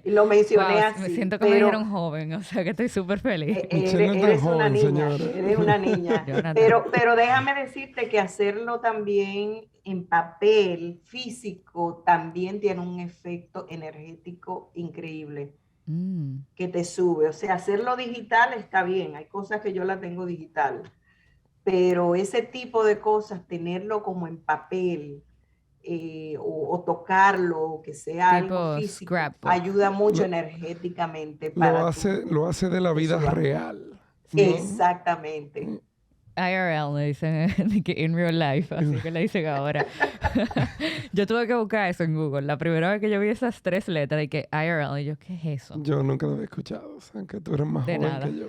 y lo mencioné Wow, me así, siento que me pero dijeron joven, o sea que estoy súper feliz. Michelle no es tan eres una joven, niña, señora. eres una niña. Jonathan. Pero déjame decirte que hacerlo también en papel físico también tiene un efecto energético increíble Mm, que te sube. O sea, hacerlo digital está bien, hay cosas que yo la tengo digital, pero ese tipo de cosas, tenerlo como en papel o tocarlo, que sea algo tipo físico, scrapbook. ayuda mucho Lo, energéticamente para tu lo hace de la vida eso va. real, ¿no? Exactamente. IRL le dicen de que in real life, así que le dicen ahora. Yo tuve que buscar eso en Google. La primera vez que yo vi esas 3 letras de que IRL, y yo, ¿qué es eso? Yo nunca lo había escuchado, o sea, que tú eres más De joven nada. que yo.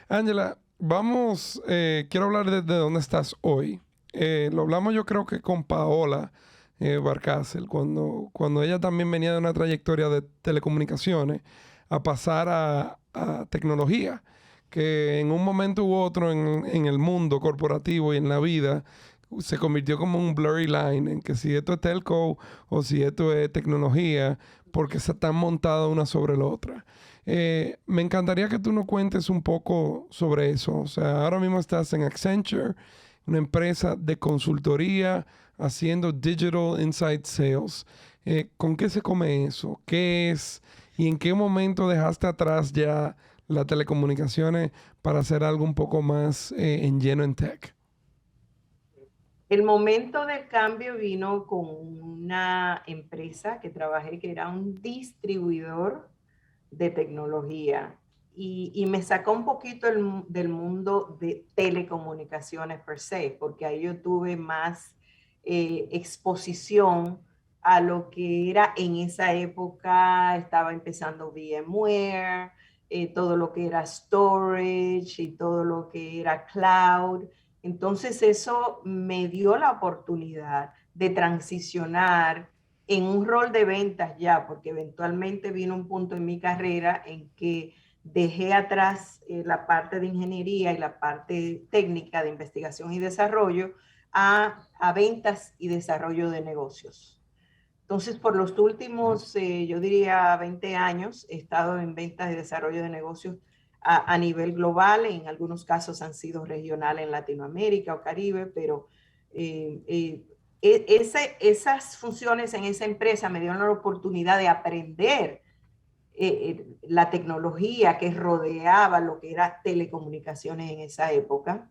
Ángela, vamos, quiero hablar de dónde estás hoy. Lo hablamos yo creo que con Paola Barcácel, cuando ella también venía de una trayectoria de telecomunicaciones a pasar a tecnología, que en un momento u otro en el mundo corporativo y en la vida se convirtió como un blurry line en que si esto es telco o si esto es tecnología, porque se están montadas una sobre la otra. Me encantaría que tú nos cuentes un poco sobre eso. O sea, ahora mismo estás en Accenture, una empresa de consultoría haciendo Digital Inside Sales. ¿Con qué se come eso? ¿Qué es? ¿Y en qué momento dejaste atrás ya las telecomunicaciones para hacer algo un poco más en lleno en tech? El momento del cambio vino con una empresa que trabajé que era un distribuidor de tecnología y me sacó un poquito del mundo de telecomunicaciones per se, porque ahí yo tuve más exposición a lo que era en esa época, estaba empezando VMware, todo lo que era storage y todo lo que era cloud. Entonces eso me dio la oportunidad de transicionar en un rol de ventas ya, porque eventualmente vino un punto en mi carrera en que dejé atrás la parte de ingeniería y la parte técnica de investigación y desarrollo a ventas y desarrollo de negocios. Entonces, por los últimos, yo diría 20 años, he estado en ventas y desarrollo de negocios a nivel global, en algunos casos han sido regionales en Latinoamérica o Caribe, pero esas funciones en esa empresa me dieron la oportunidad de aprender la tecnología que rodeaba lo que era telecomunicaciones en esa época.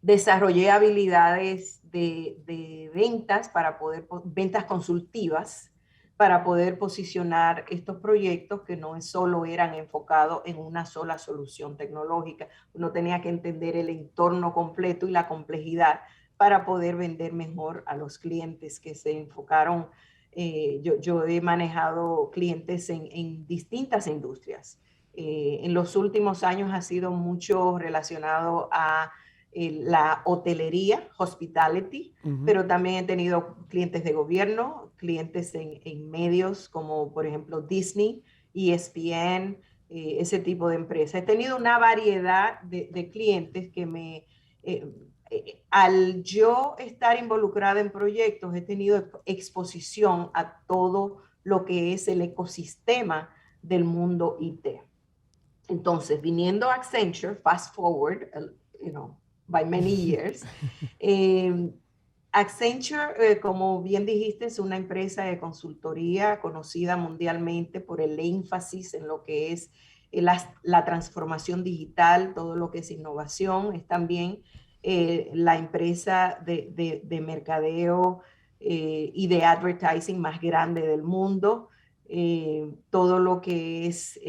Desarrollé habilidades de ventas para poder, ventas consultivas, para poder posicionar estos proyectos que no solo eran enfocados en una sola solución tecnológica. Uno tenía que entender el entorno completo y la complejidad para poder vender mejor a los clientes que se enfocaron. Yo he manejado clientes en distintas industrias. En los últimos años ha sido mucho relacionado a la hotelería, hospitality, pero también he tenido clientes de gobierno, clientes en medios como por ejemplo Disney, ESPN, ese tipo de empresas. He tenido una variedad de clientes que al yo estar involucrada en proyectos, he tenido exposición a todo lo que es el ecosistema del mundo IT. Entonces, viniendo a Accenture, fast forward, by many years, Accenture, como bien dijiste, es una empresa de consultoría conocida mundialmente por el énfasis en lo que es la transformación digital, todo lo que es innovación. Es también la empresa de mercadeo y de advertising más grande del mundo. Todo lo que es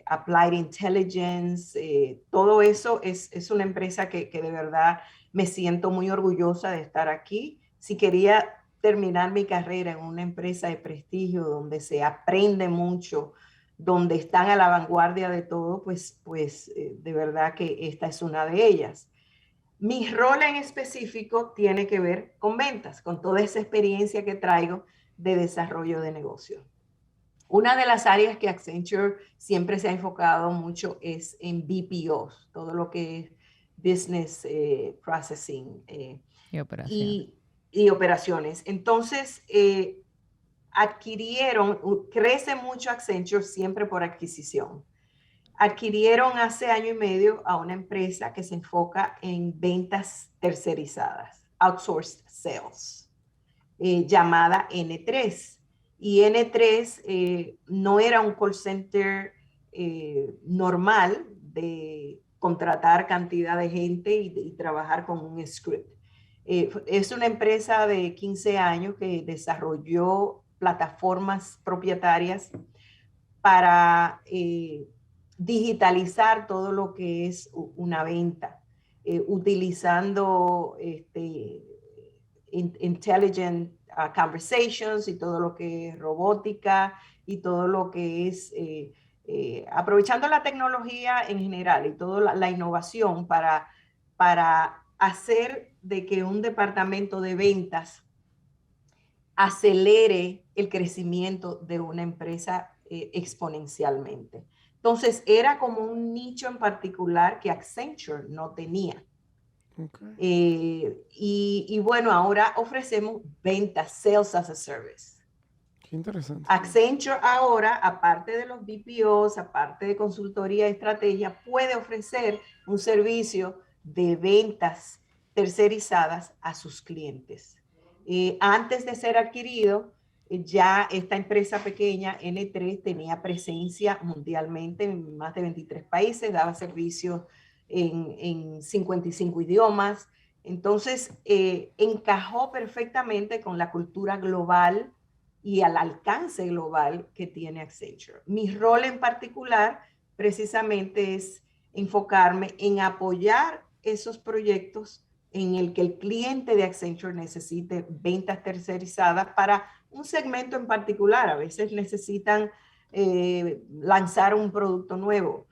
Applied Intelligence, todo eso es una empresa que de verdad me siento muy orgullosa de estar aquí. Si quería terminar mi carrera en una empresa de prestigio donde se aprende mucho, donde están a la vanguardia de todo, pues de verdad que esta es una de ellas. Mi rol en específico tiene que ver con ventas, con toda esa experiencia que traigo de desarrollo de negocio. Una de las áreas que Accenture siempre se ha enfocado mucho es en BPOs, todo lo que es Business Processing Y operación. y operaciones. Entonces, crece mucho Accenture siempre por adquisición. Adquirieron hace año y medio a una empresa que se enfoca en ventas tercerizadas, outsourced sales, llamada N3. Y N3 no era un call center normal de contratar cantidad de gente y trabajar con un script. Es una empresa de 15 años que desarrolló plataformas propietarias para digitalizar todo lo que es una venta, utilizando intelligent conversations y todo lo que es robótica y todo lo que es aprovechando la tecnología en general y toda la innovación para hacer de que un departamento de ventas acelere el crecimiento de una empresa exponencialmente. Entonces, era como un nicho en particular que Accenture no tenía. Okay. Y bueno, ahora ofrecemos ventas, Sales as a Service. Qué interesante. Accenture ahora, aparte de los BPOs, aparte de consultoría y estrategia, puede ofrecer un servicio de ventas tercerizadas a sus clientes. Antes de ser adquirido, ya esta empresa pequeña, N3, tenía presencia mundialmente en más de 23 países, daba servicios en 55 idiomas. Entonces, encajó perfectamente con la cultura global y al alcance global que tiene Accenture. Mi rol en particular precisamente es enfocarme en apoyar esos proyectos en el que el cliente de Accenture necesite ventas tercerizadas para un segmento en particular. A veces necesitan lanzar un producto nuevo.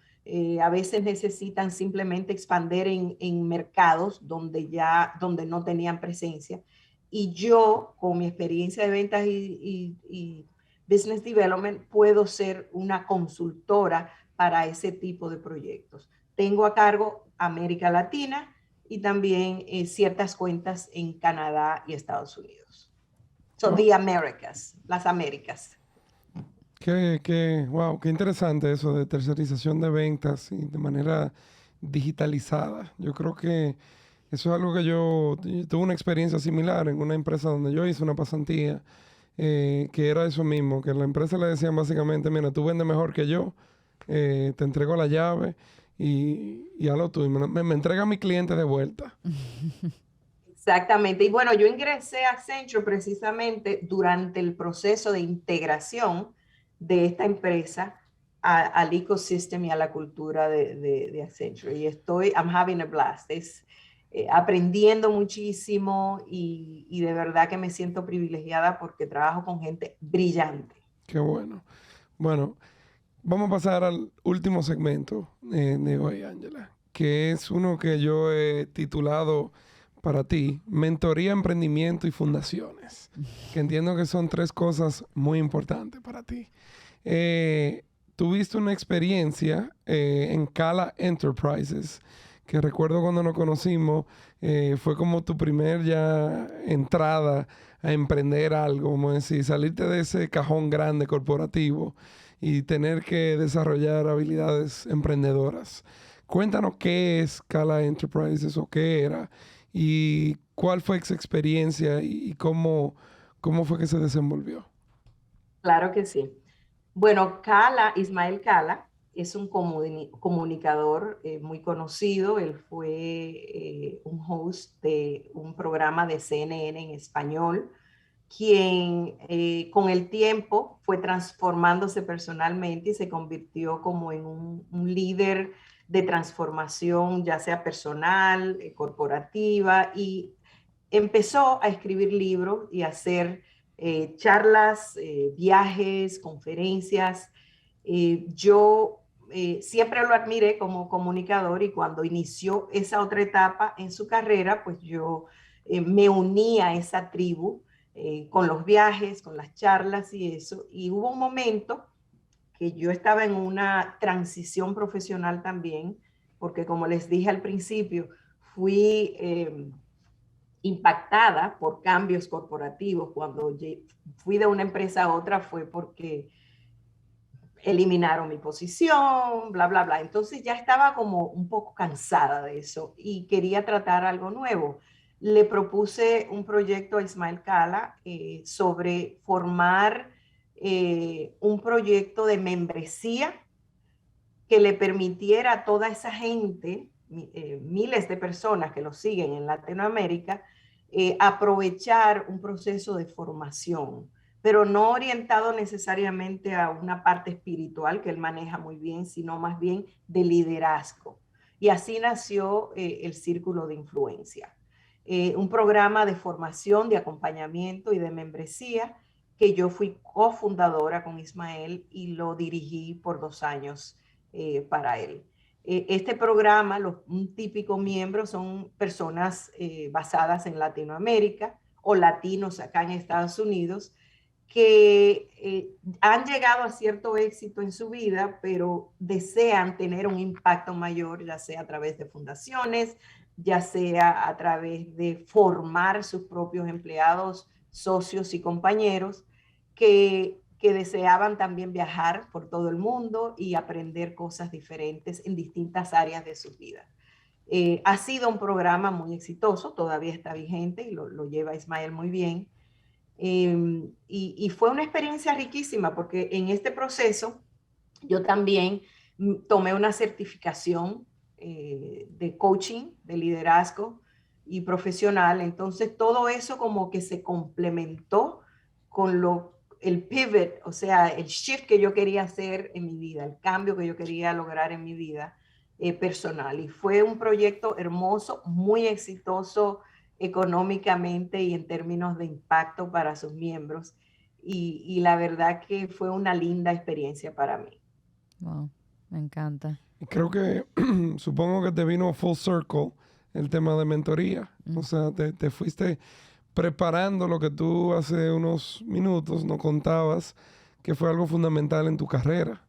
A veces necesitan simplemente expandir en mercados donde no tenían presencia. Y yo, con mi experiencia de ventas y business development, puedo ser una consultora para ese tipo de proyectos. Tengo a cargo América Latina y también ciertas cuentas en Canadá y Estados Unidos. Son the Americas, las Américas. Wow, qué interesante eso de tercerización de ventas y de manera digitalizada. Yo creo que eso es algo que yo tuve una experiencia similar en una empresa donde yo hice una pasantía, que era eso mismo, que a la empresa le decían básicamente, mira, tú vendes mejor que yo, te entrego la llave y hazlo tú, y me entrega a mi cliente de vuelta. Exactamente. Y bueno, yo ingresé a Accenture precisamente durante el proceso de integración de esta empresa al ecosystem y a la cultura de Accenture. Y I'm having a blast. Aprendiendo muchísimo y de verdad que me siento privilegiada porque trabajo con gente brillante. Qué bueno. Bueno, vamos a pasar al último segmento de hoy, Ángela, que es uno que yo he titulado para ti, Mentoría, Emprendimiento y Fundaciones, que entiendo que son 3 cosas muy importantes para ti. Tuviste una experiencia en Cala Enterprises, que recuerdo cuando nos conocimos, fue como tu primer ya entrada a emprender algo, como decir, salirte de ese cajón grande corporativo y tener que desarrollar habilidades emprendedoras. Cuéntanos qué es Cala Enterprises o qué era y cuál fue esa experiencia y cómo fue que se desenvolvió. Claro que sí. Bueno, Ismael Cala, es un comunicador muy conocido. Él fue un host de un programa de CNN en español quien con el tiempo fue transformándose personalmente y se convirtió como en un líder de transformación, ya sea personal, corporativa, y empezó a escribir libros y a hacer charlas, viajes, conferencias. Yo siempre lo admiré como comunicador y cuando inició esa otra etapa en su carrera, pues yo me uní a esa tribu con los viajes, con las charlas y eso. Y hubo un momento que yo estaba en una transición profesional también, porque como les dije al principio, fui impactada por cambios corporativos. Cuando fui de una empresa a otra fue porque eliminaron mi posición, bla, bla, bla. Entonces ya estaba como un poco cansada de eso y quería tratar algo nuevo. Le propuse un proyecto a Ismael Cala sobre formar un proyecto de membresía que le permitiera a toda esa gente, miles de personas que lo siguen en Latinoamérica, aprovechar un proceso de formación, pero no orientado necesariamente a una parte espiritual que él maneja muy bien, sino más bien de liderazgo. Y así nació el Círculo de Influencia, un programa de formación, de acompañamiento y de membresía que yo fui cofundadora con Ismael y lo dirigí por 2 años para él. Este programa, un típico miembro son personas basadas en Latinoamérica o latinos acá en Estados Unidos que han llegado a cierto éxito en su vida, pero desean tener un impacto mayor, ya sea a través de fundaciones, ya sea a través de formar sus propios empleados, socios y compañeros que deseaban también viajar por todo el mundo y aprender cosas diferentes en distintas áreas de su vida. Ha sido un programa muy exitoso, todavía está vigente y lo lleva Ismael muy bien. Y fue una experiencia riquísima porque en este proceso yo también tomé una certificación de coaching, de liderazgo y profesional. Entonces todo eso como que se complementó con el pivot, o sea, el shift que yo quería hacer en mi vida, el cambio que yo quería lograr en mi vida personal. Y fue un proyecto hermoso, muy exitoso económicamente y en términos de impacto para sus miembros. Y la verdad que fue una linda experiencia para mí. Wow, me encanta. Y creo que, supongo que te vino full circle el tema de mentoría. O sea, te fuiste preparando lo que tú hace unos minutos no contabas, que fue algo fundamental en tu carrera.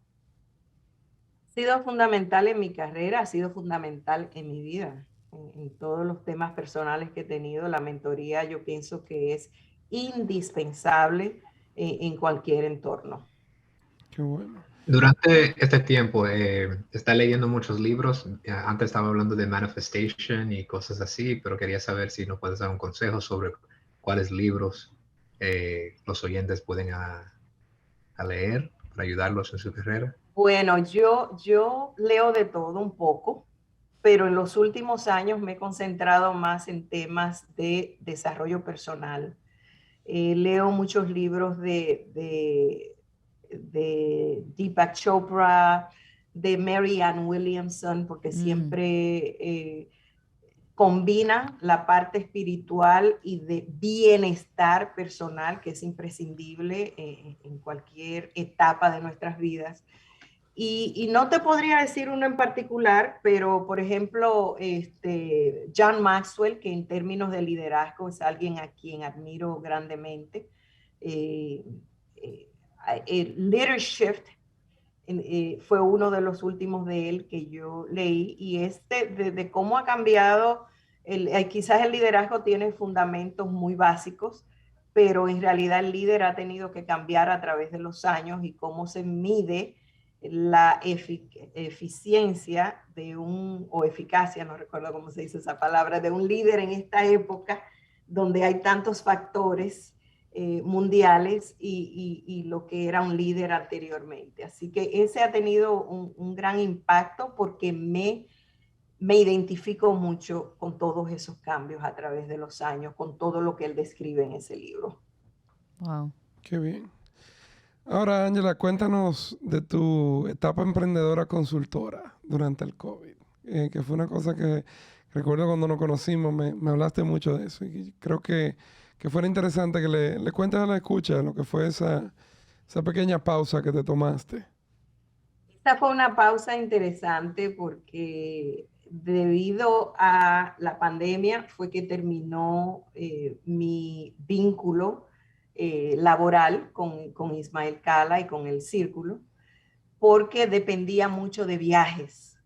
Ha sido fundamental en mi carrera, ha sido fundamental en mi vida, en todos los temas personales que he tenido. La mentoría yo pienso que es indispensable en cualquier entorno. Qué bueno. Durante este tiempo, está leyendo muchos libros. Antes estaba hablando de manifestation y cosas así, pero quería saber si nos puedes dar un consejo sobre cuáles libros los oyentes pueden a leer para ayudarlos en su carrera. Bueno, yo leo de todo un poco, pero en los últimos años me he concentrado más en temas de desarrollo personal. Leo muchos libros de Deepak Chopra, de Mary Ann Williamson, porque siempre combina la parte espiritual y de bienestar personal, que es imprescindible en cualquier etapa de nuestras vidas. Y no te podría decir uno en particular, pero por ejemplo, John Maxwell, que en términos de liderazgo es alguien a quien admiro grandemente. Leadership fue uno de los últimos de él que yo leí y de cómo ha cambiado, quizás el liderazgo tiene fundamentos muy básicos, pero en realidad el líder ha tenido que cambiar a través de los años y cómo se mide la eficiencia o eficacia, no recuerdo cómo se dice esa palabra, de un líder en esta época donde hay tantos factores mundiales y lo que era un líder anteriormente. Así que ese ha tenido un gran impacto porque me identifico mucho con todos esos cambios a través de los años, con todo lo que él describe en ese libro. Wow. Qué bien. Ahora, Ángela, cuéntanos de tu etapa emprendedora consultora durante el COVID, que fue una cosa que recuerdo cuando nos conocimos, me hablaste mucho de eso y creo que fuera interesante que le cuentes a la escucha lo que fue esa pequeña pausa que te tomaste. Esta fue una pausa interesante porque debido a la pandemia fue que terminó mi vínculo laboral con Ismael Cala y con el Círculo, porque dependía mucho de viajes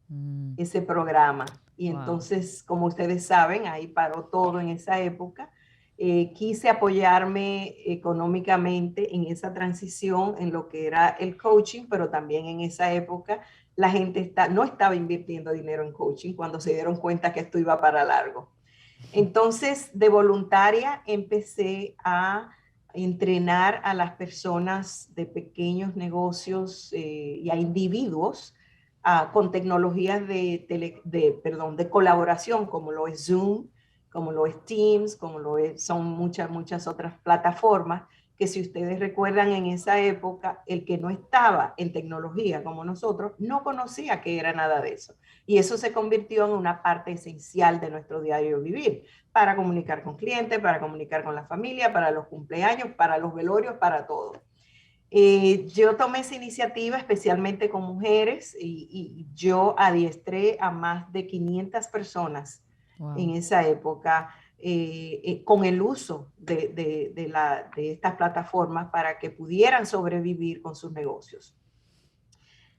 ese programa. Y Wow. entonces, como ustedes saben, ahí paró todo en esa época. Quise apoyarme económicamente en esa transición, en lo que era el coaching, pero también en esa época la gente no estaba invirtiendo dinero en coaching cuando se dieron cuenta que esto iba para largo. Entonces, de voluntaria empecé a entrenar a las personas de pequeños negocios y a individuos con tecnologías de colaboración, como lo es Zoom, como lo es Teams, son muchas otras plataformas que, si ustedes recuerdan, en esa época el que no estaba en tecnología como nosotros no conocía que era nada de eso. Y eso se convirtió en una parte esencial de nuestro diario vivir, para comunicar con clientes, para comunicar con la familia, para los cumpleaños, para los velorios, para todo. Yo tomé esa iniciativa especialmente con mujeres y yo adiestré a más de 500 personas en esa época con el uso de estas plataformas para que pudieran sobrevivir con sus negocios.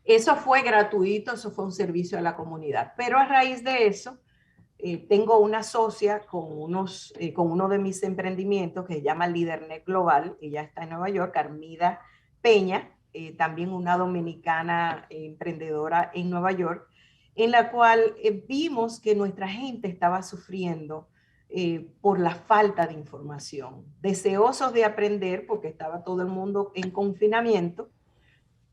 Eso fue gratuito, eso fue un servicio a la comunidad. Pero a raíz de eso, tengo una socia con uno de mis emprendimientos que se llama LeaderNet Global. Ella está en Nueva York, Armida Peña, también una dominicana emprendedora en Nueva York, en la cual vimos que nuestra gente estaba sufriendo por la falta de información, deseosos de aprender porque estaba todo el mundo en confinamiento.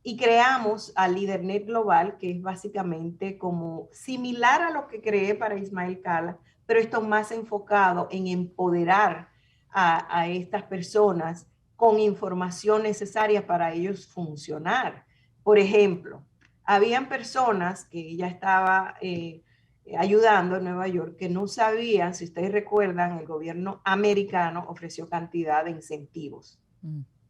Y creamos a LeaderNet Global, que es básicamente como similar a lo que creé para Ismael Cala, pero esto más enfocado en empoderar a estas personas con información necesaria para ellos funcionar. Por ejemplo, habían personas que ella estaba ayudando en Nueva York que no sabían, si ustedes recuerdan, el gobierno americano ofreció cantidad de incentivos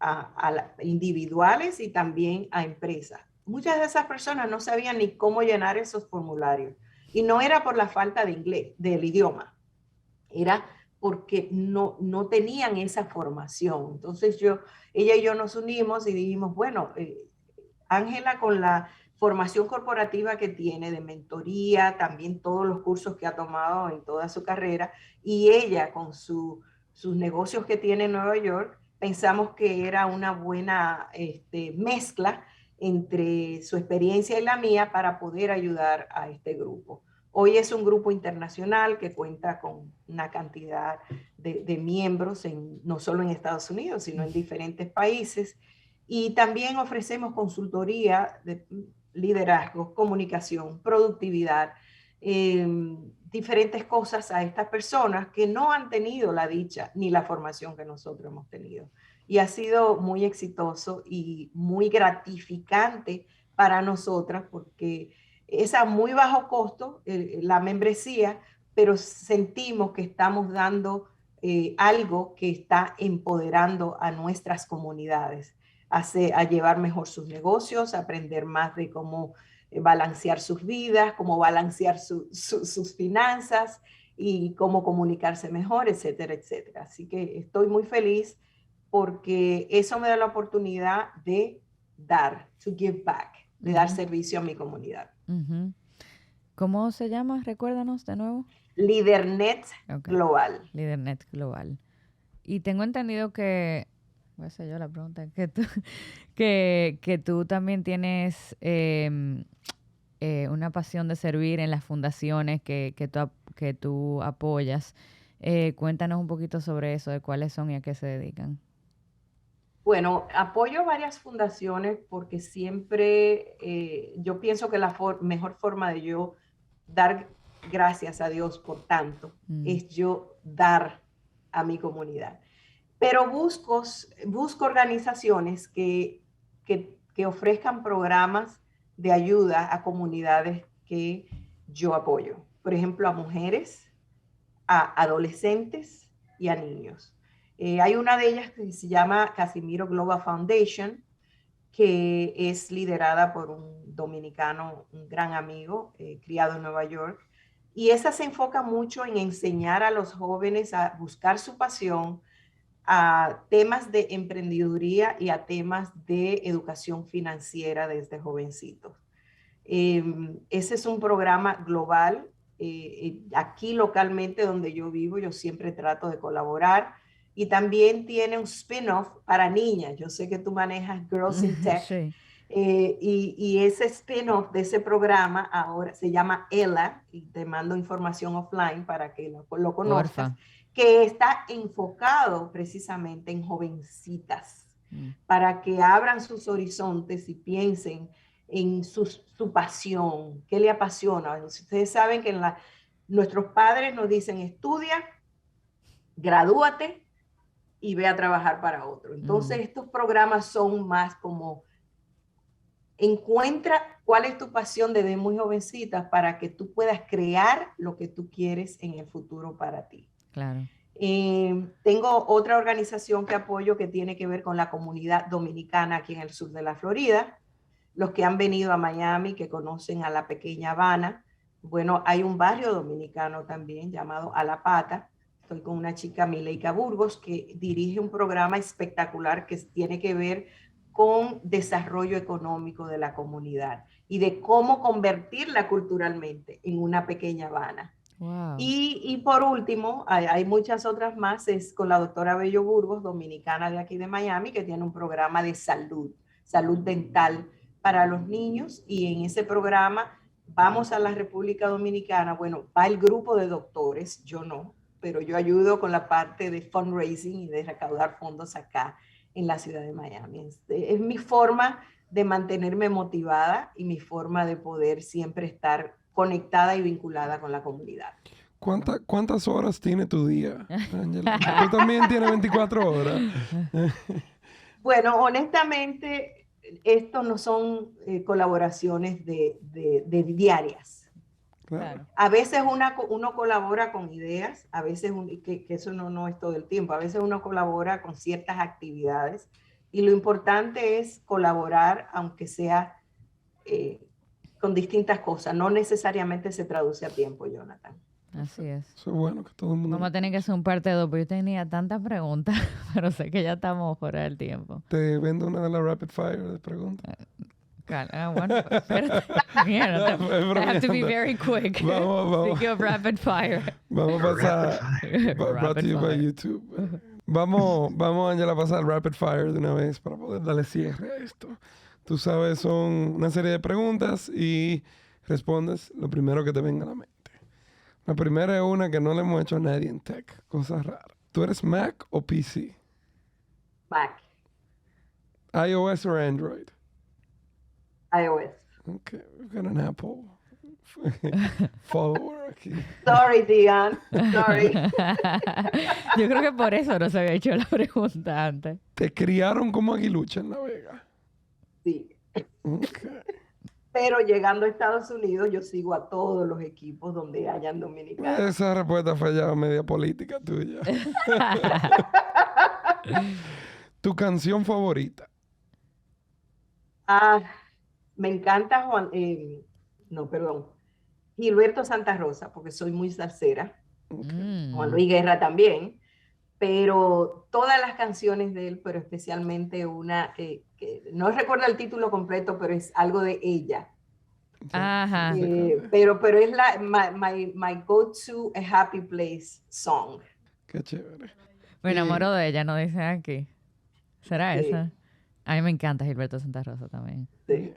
a individuales y también a empresas. Muchas de esas personas no sabían ni cómo llenar esos formularios. Y no era por la falta de inglés, del idioma, era porque no tenían esa formación. Entonces ella y yo nos unimos y dijimos, bueno, Ángela con la formación corporativa que tiene de mentoría, también todos los cursos que ha tomado en toda su carrera, y ella con sus negocios que tiene en Nueva York, pensamos que era una buena mezcla entre su experiencia y la mía para poder ayudar a este grupo. Hoy es un grupo internacional que cuenta con una cantidad de miembros, no solo en Estados Unidos, sino en diferentes países. Y también ofrecemos consultoría de liderazgo, comunicación, productividad, diferentes cosas a estas personas que no han tenido la dicha ni la formación que nosotros hemos tenido. Y ha sido muy exitoso y muy gratificante para nosotras porque es a muy bajo costo la membresía, pero sentimos que estamos dando algo que está empoderando a nuestras comunidades a llevar mejor sus negocios, a aprender más de cómo balancear sus vidas, cómo balancear sus finanzas y cómo comunicarse mejor, etcétera, etcétera. Así que estoy muy feliz porque eso me da la oportunidad de dar, to give back, de dar servicio a mi comunidad. ¿Cómo se llama? Recuérdanos de nuevo. LeaderNet Global. LeaderNet Global. Y tengo entendido que, voy a hacer yo la pregunta, que tú también tienes una pasión de servir en las fundaciones que tú apoyas. Cuéntanos un poquito sobre eso, de cuáles son y a qué se dedican. Bueno, apoyo varias fundaciones porque siempre yo pienso que la mejor forma de yo dar gracias a Dios por tanto es yo dar a mi comunidad. pero busco organizaciones que ofrezcan programas de ayuda a comunidades que yo apoyo. Por ejemplo, a mujeres, a adolescentes y a niños. Hay una de ellas que se llama Casimiro Global Foundation, que es liderada por un dominicano, un gran amigo, criado en Nueva York. Y esa se enfoca mucho en enseñar a los jóvenes a buscar su pasión, a temas de emprendeduría y a temas de educación financiera desde jovencitos. Ese es un programa global. Aquí localmente donde yo vivo, yo siempre trato de colaborar. Y también tiene un spin-off para niñas. Yo sé que tú manejas Girls in Tech. Sí. Y ese spin-off de ese programa ahora se llama Ella, y te mando información offline para que lo conozcas, Porfa. que está enfocado precisamente en jovencitas, para que abran sus horizontes y piensen en su pasión, qué le apasiona. Ustedes saben que nuestros padres nos dicen estudia, gradúate y ve a trabajar para otro. Entonces estos programas son más como encuentra cuál es tu pasión desde muy jovencita para que tú puedas crear lo que tú quieres en el futuro para ti. Claro. Tengo otra organización que apoyo que tiene que ver con la comunidad dominicana aquí en el sur de la Florida. Los que han venido a Miami, que conocen a la pequeña Habana. Bueno, hay un barrio dominicano también llamado A La Pata. Estoy con una chica, Mileika Burgos, que dirige un programa espectacular que tiene que ver con desarrollo económico de la comunidad y de cómo convertirla culturalmente en una pequeña Habana. Wow. Y por último, hay muchas otras más, es con la doctora Bello Burgos, dominicana de aquí de Miami, que tiene un programa de salud dental para los niños, y en ese programa vamos a la República Dominicana. Bueno, va el grupo de doctores, yo no, pero yo ayudo con la parte de fundraising y de recaudar fondos acá en la ciudad de Miami. Es mi forma de mantenerme motivada y mi forma de poder siempre estar conectada y vinculada con la comunidad. ¿Cuántas horas tiene tu día, Ángela? Tú también tienes 24 horas. Bueno, honestamente, estos no son colaboraciones de diarias. Claro. A veces uno colabora con ideas, a veces que eso no es todo el tiempo, a veces uno colabora con ciertas actividades, y lo importante es colaborar, aunque sea con distintas cosas. No necesariamente se traduce a tiempo, Jonathan. Así es. Eso es bueno que todo el mundo... Vamos a tener que hacer un parte 2, porque yo tenía tantas preguntas, pero sé que ya estamos fuera del tiempo. Te vendo una de las rapid fire de preguntas. Bueno, espérate. Mierda, I have to be very quick. Vamos. Speaking of rapid fire. Vamos a pasar... Brought to you by YouTube. Vamos, Ángela, a pasar rapid fire de una vez para poder darle cierre a esto. Tú sabes, son una serie de preguntas y respondes lo primero que te venga a la mente. La primera es una que no le hemos hecho a nadie en tech. Cosas raras. ¿Tú eres Mac o PC? Mac. iOS o Android? iOS. Okay, we've got an Apple follower aquí. Sorry, Dion. Sorry. Yo creo que por eso no se había hecho la pregunta antes. ¿Te criaron como aguilucha en La Vega? Sí. Okay. Pero llegando a Estados Unidos, yo sigo a todos los equipos donde hayan dominicanos. Esa respuesta fue ya media política tuya. ¿Tu canción favorita? Me encanta Gilberto Santa Rosa, porque soy muy salsera. Juan Luis Guerra también. Pero todas las canciones de él, pero especialmente una, que no recuerdo el título completo, pero es algo de ella. Ajá. Pero es my go-to a happy place song. Qué chévere. Me enamoro de ella, nos dicen aquí. ¿Será Sí. esa? A mí me encanta Gilberto Santa Rosa también. Sí.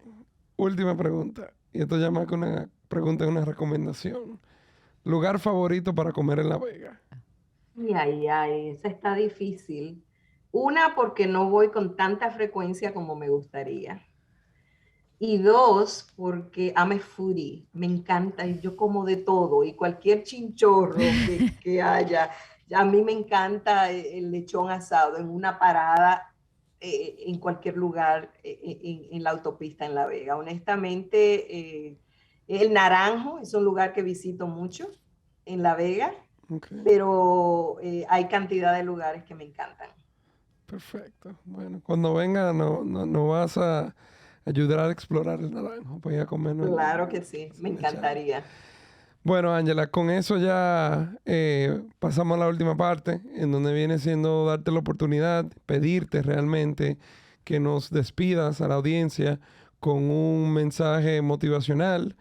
Última pregunta. Y esto ya más que una pregunta, es una recomendación. ¿Lugar favorito para comer en La Vega? Ay, esa está difícil. Una, porque no voy con tanta frecuencia como me gustaría. Y dos, porque I'm a foodie. Me encanta, y yo como de todo, y cualquier chinchorro que haya, A mí me encanta el lechón asado en una parada, en cualquier lugar, en la autopista en La Vega. Honestamente, el Naranjo es un lugar que visito mucho en La Vega, pero hay cantidad de lugares que me encantan. Perfecto. Bueno, cuando venga no vas a ayudar a explorar el Naranjo, pues a comer. Claro que sí, me encantaría. Bueno, Ángela, con eso ya pasamos a la última parte, en donde viene siendo darte la oportunidad, pedirte realmente que nos despidas a la audiencia con un mensaje motivacional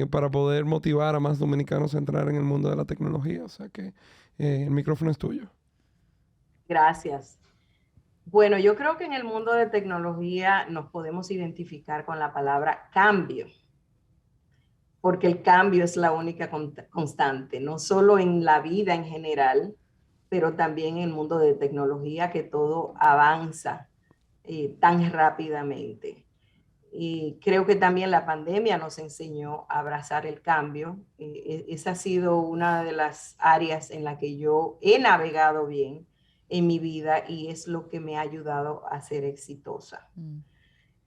para poder motivar a más dominicanos a entrar en el mundo de la tecnología. O sea que el micrófono es tuyo. Gracias. Bueno, yo creo que en el mundo de tecnología nos podemos identificar con la palabra cambio, porque el cambio es la única constante, no solo en la vida en general, pero también en el mundo de tecnología, que todo avanza tan rápidamente. Y creo que también la pandemia nos enseñó a abrazar el cambio. Esa ha sido una de las áreas en la que yo he navegado bien en mi vida y es lo que me ha ayudado a ser exitosa.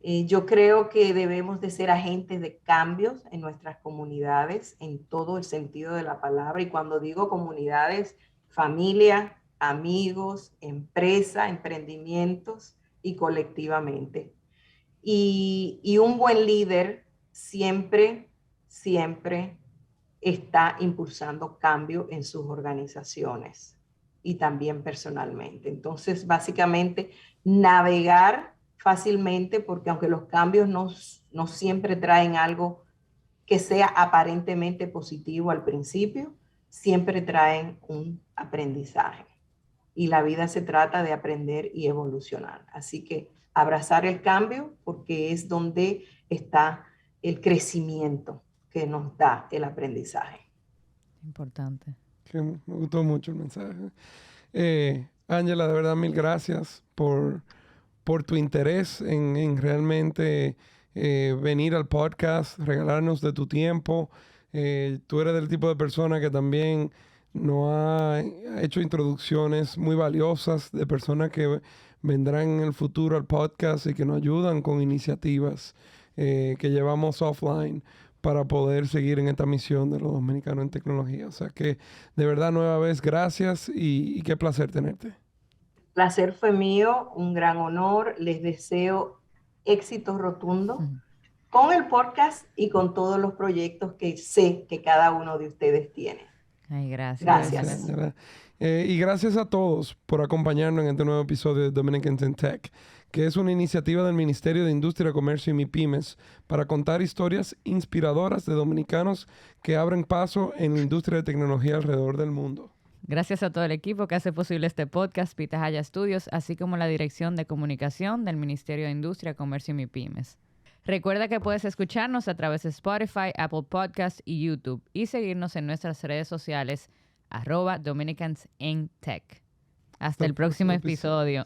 Yo creo que debemos de ser agentes de cambios en nuestras comunidades, en todo el sentido de la palabra. Y cuando digo comunidades, familia, amigos, empresa, emprendimientos y colectivamente. Y un buen líder siempre está impulsando cambio en sus organizaciones y también personalmente. Entonces, básicamente, navegar fácilmente, porque aunque los cambios no siempre traen algo que sea aparentemente positivo al principio, siempre traen un aprendizaje. Y la vida se trata de aprender y evolucionar. Así que abrazar el cambio, porque es donde está el crecimiento que nos da el aprendizaje. Importante. Que me gustó mucho el mensaje. Ángela, de verdad, mil gracias por tu interés en realmente venir al podcast, regalarnos de tu tiempo. Tú eres del tipo de persona que también nos ha hecho introducciones muy valiosas de personas que vendrán en el futuro al podcast y que nos ayudan con iniciativas que llevamos offline para poder seguir en esta misión de los dominicanos en tecnología. O sea que, de verdad, nueva vez, gracias y qué placer tenerte. Placer fue mío, un gran honor. Les deseo éxito rotundo con el podcast y con todos los proyectos que sé que cada uno de ustedes tiene. Ay, gracias. Gracias. Y gracias a todos por acompañarnos en este nuevo episodio de Dominicans in Tech, que es una iniciativa del Ministerio de Industria, Comercio y MIPYMES para contar historias inspiradoras de dominicanos que abren paso en la industria de tecnología alrededor del mundo. Gracias a todo el equipo que hace posible este podcast, Pitahaya Studios, así como la Dirección de Comunicación del Ministerio de Industria, Comercio y MIPYMES. Recuerda que puedes escucharnos a través de Spotify, Apple Podcasts y YouTube y seguirnos en nuestras redes sociales @DominicansInTech. Hasta el próximo episodio.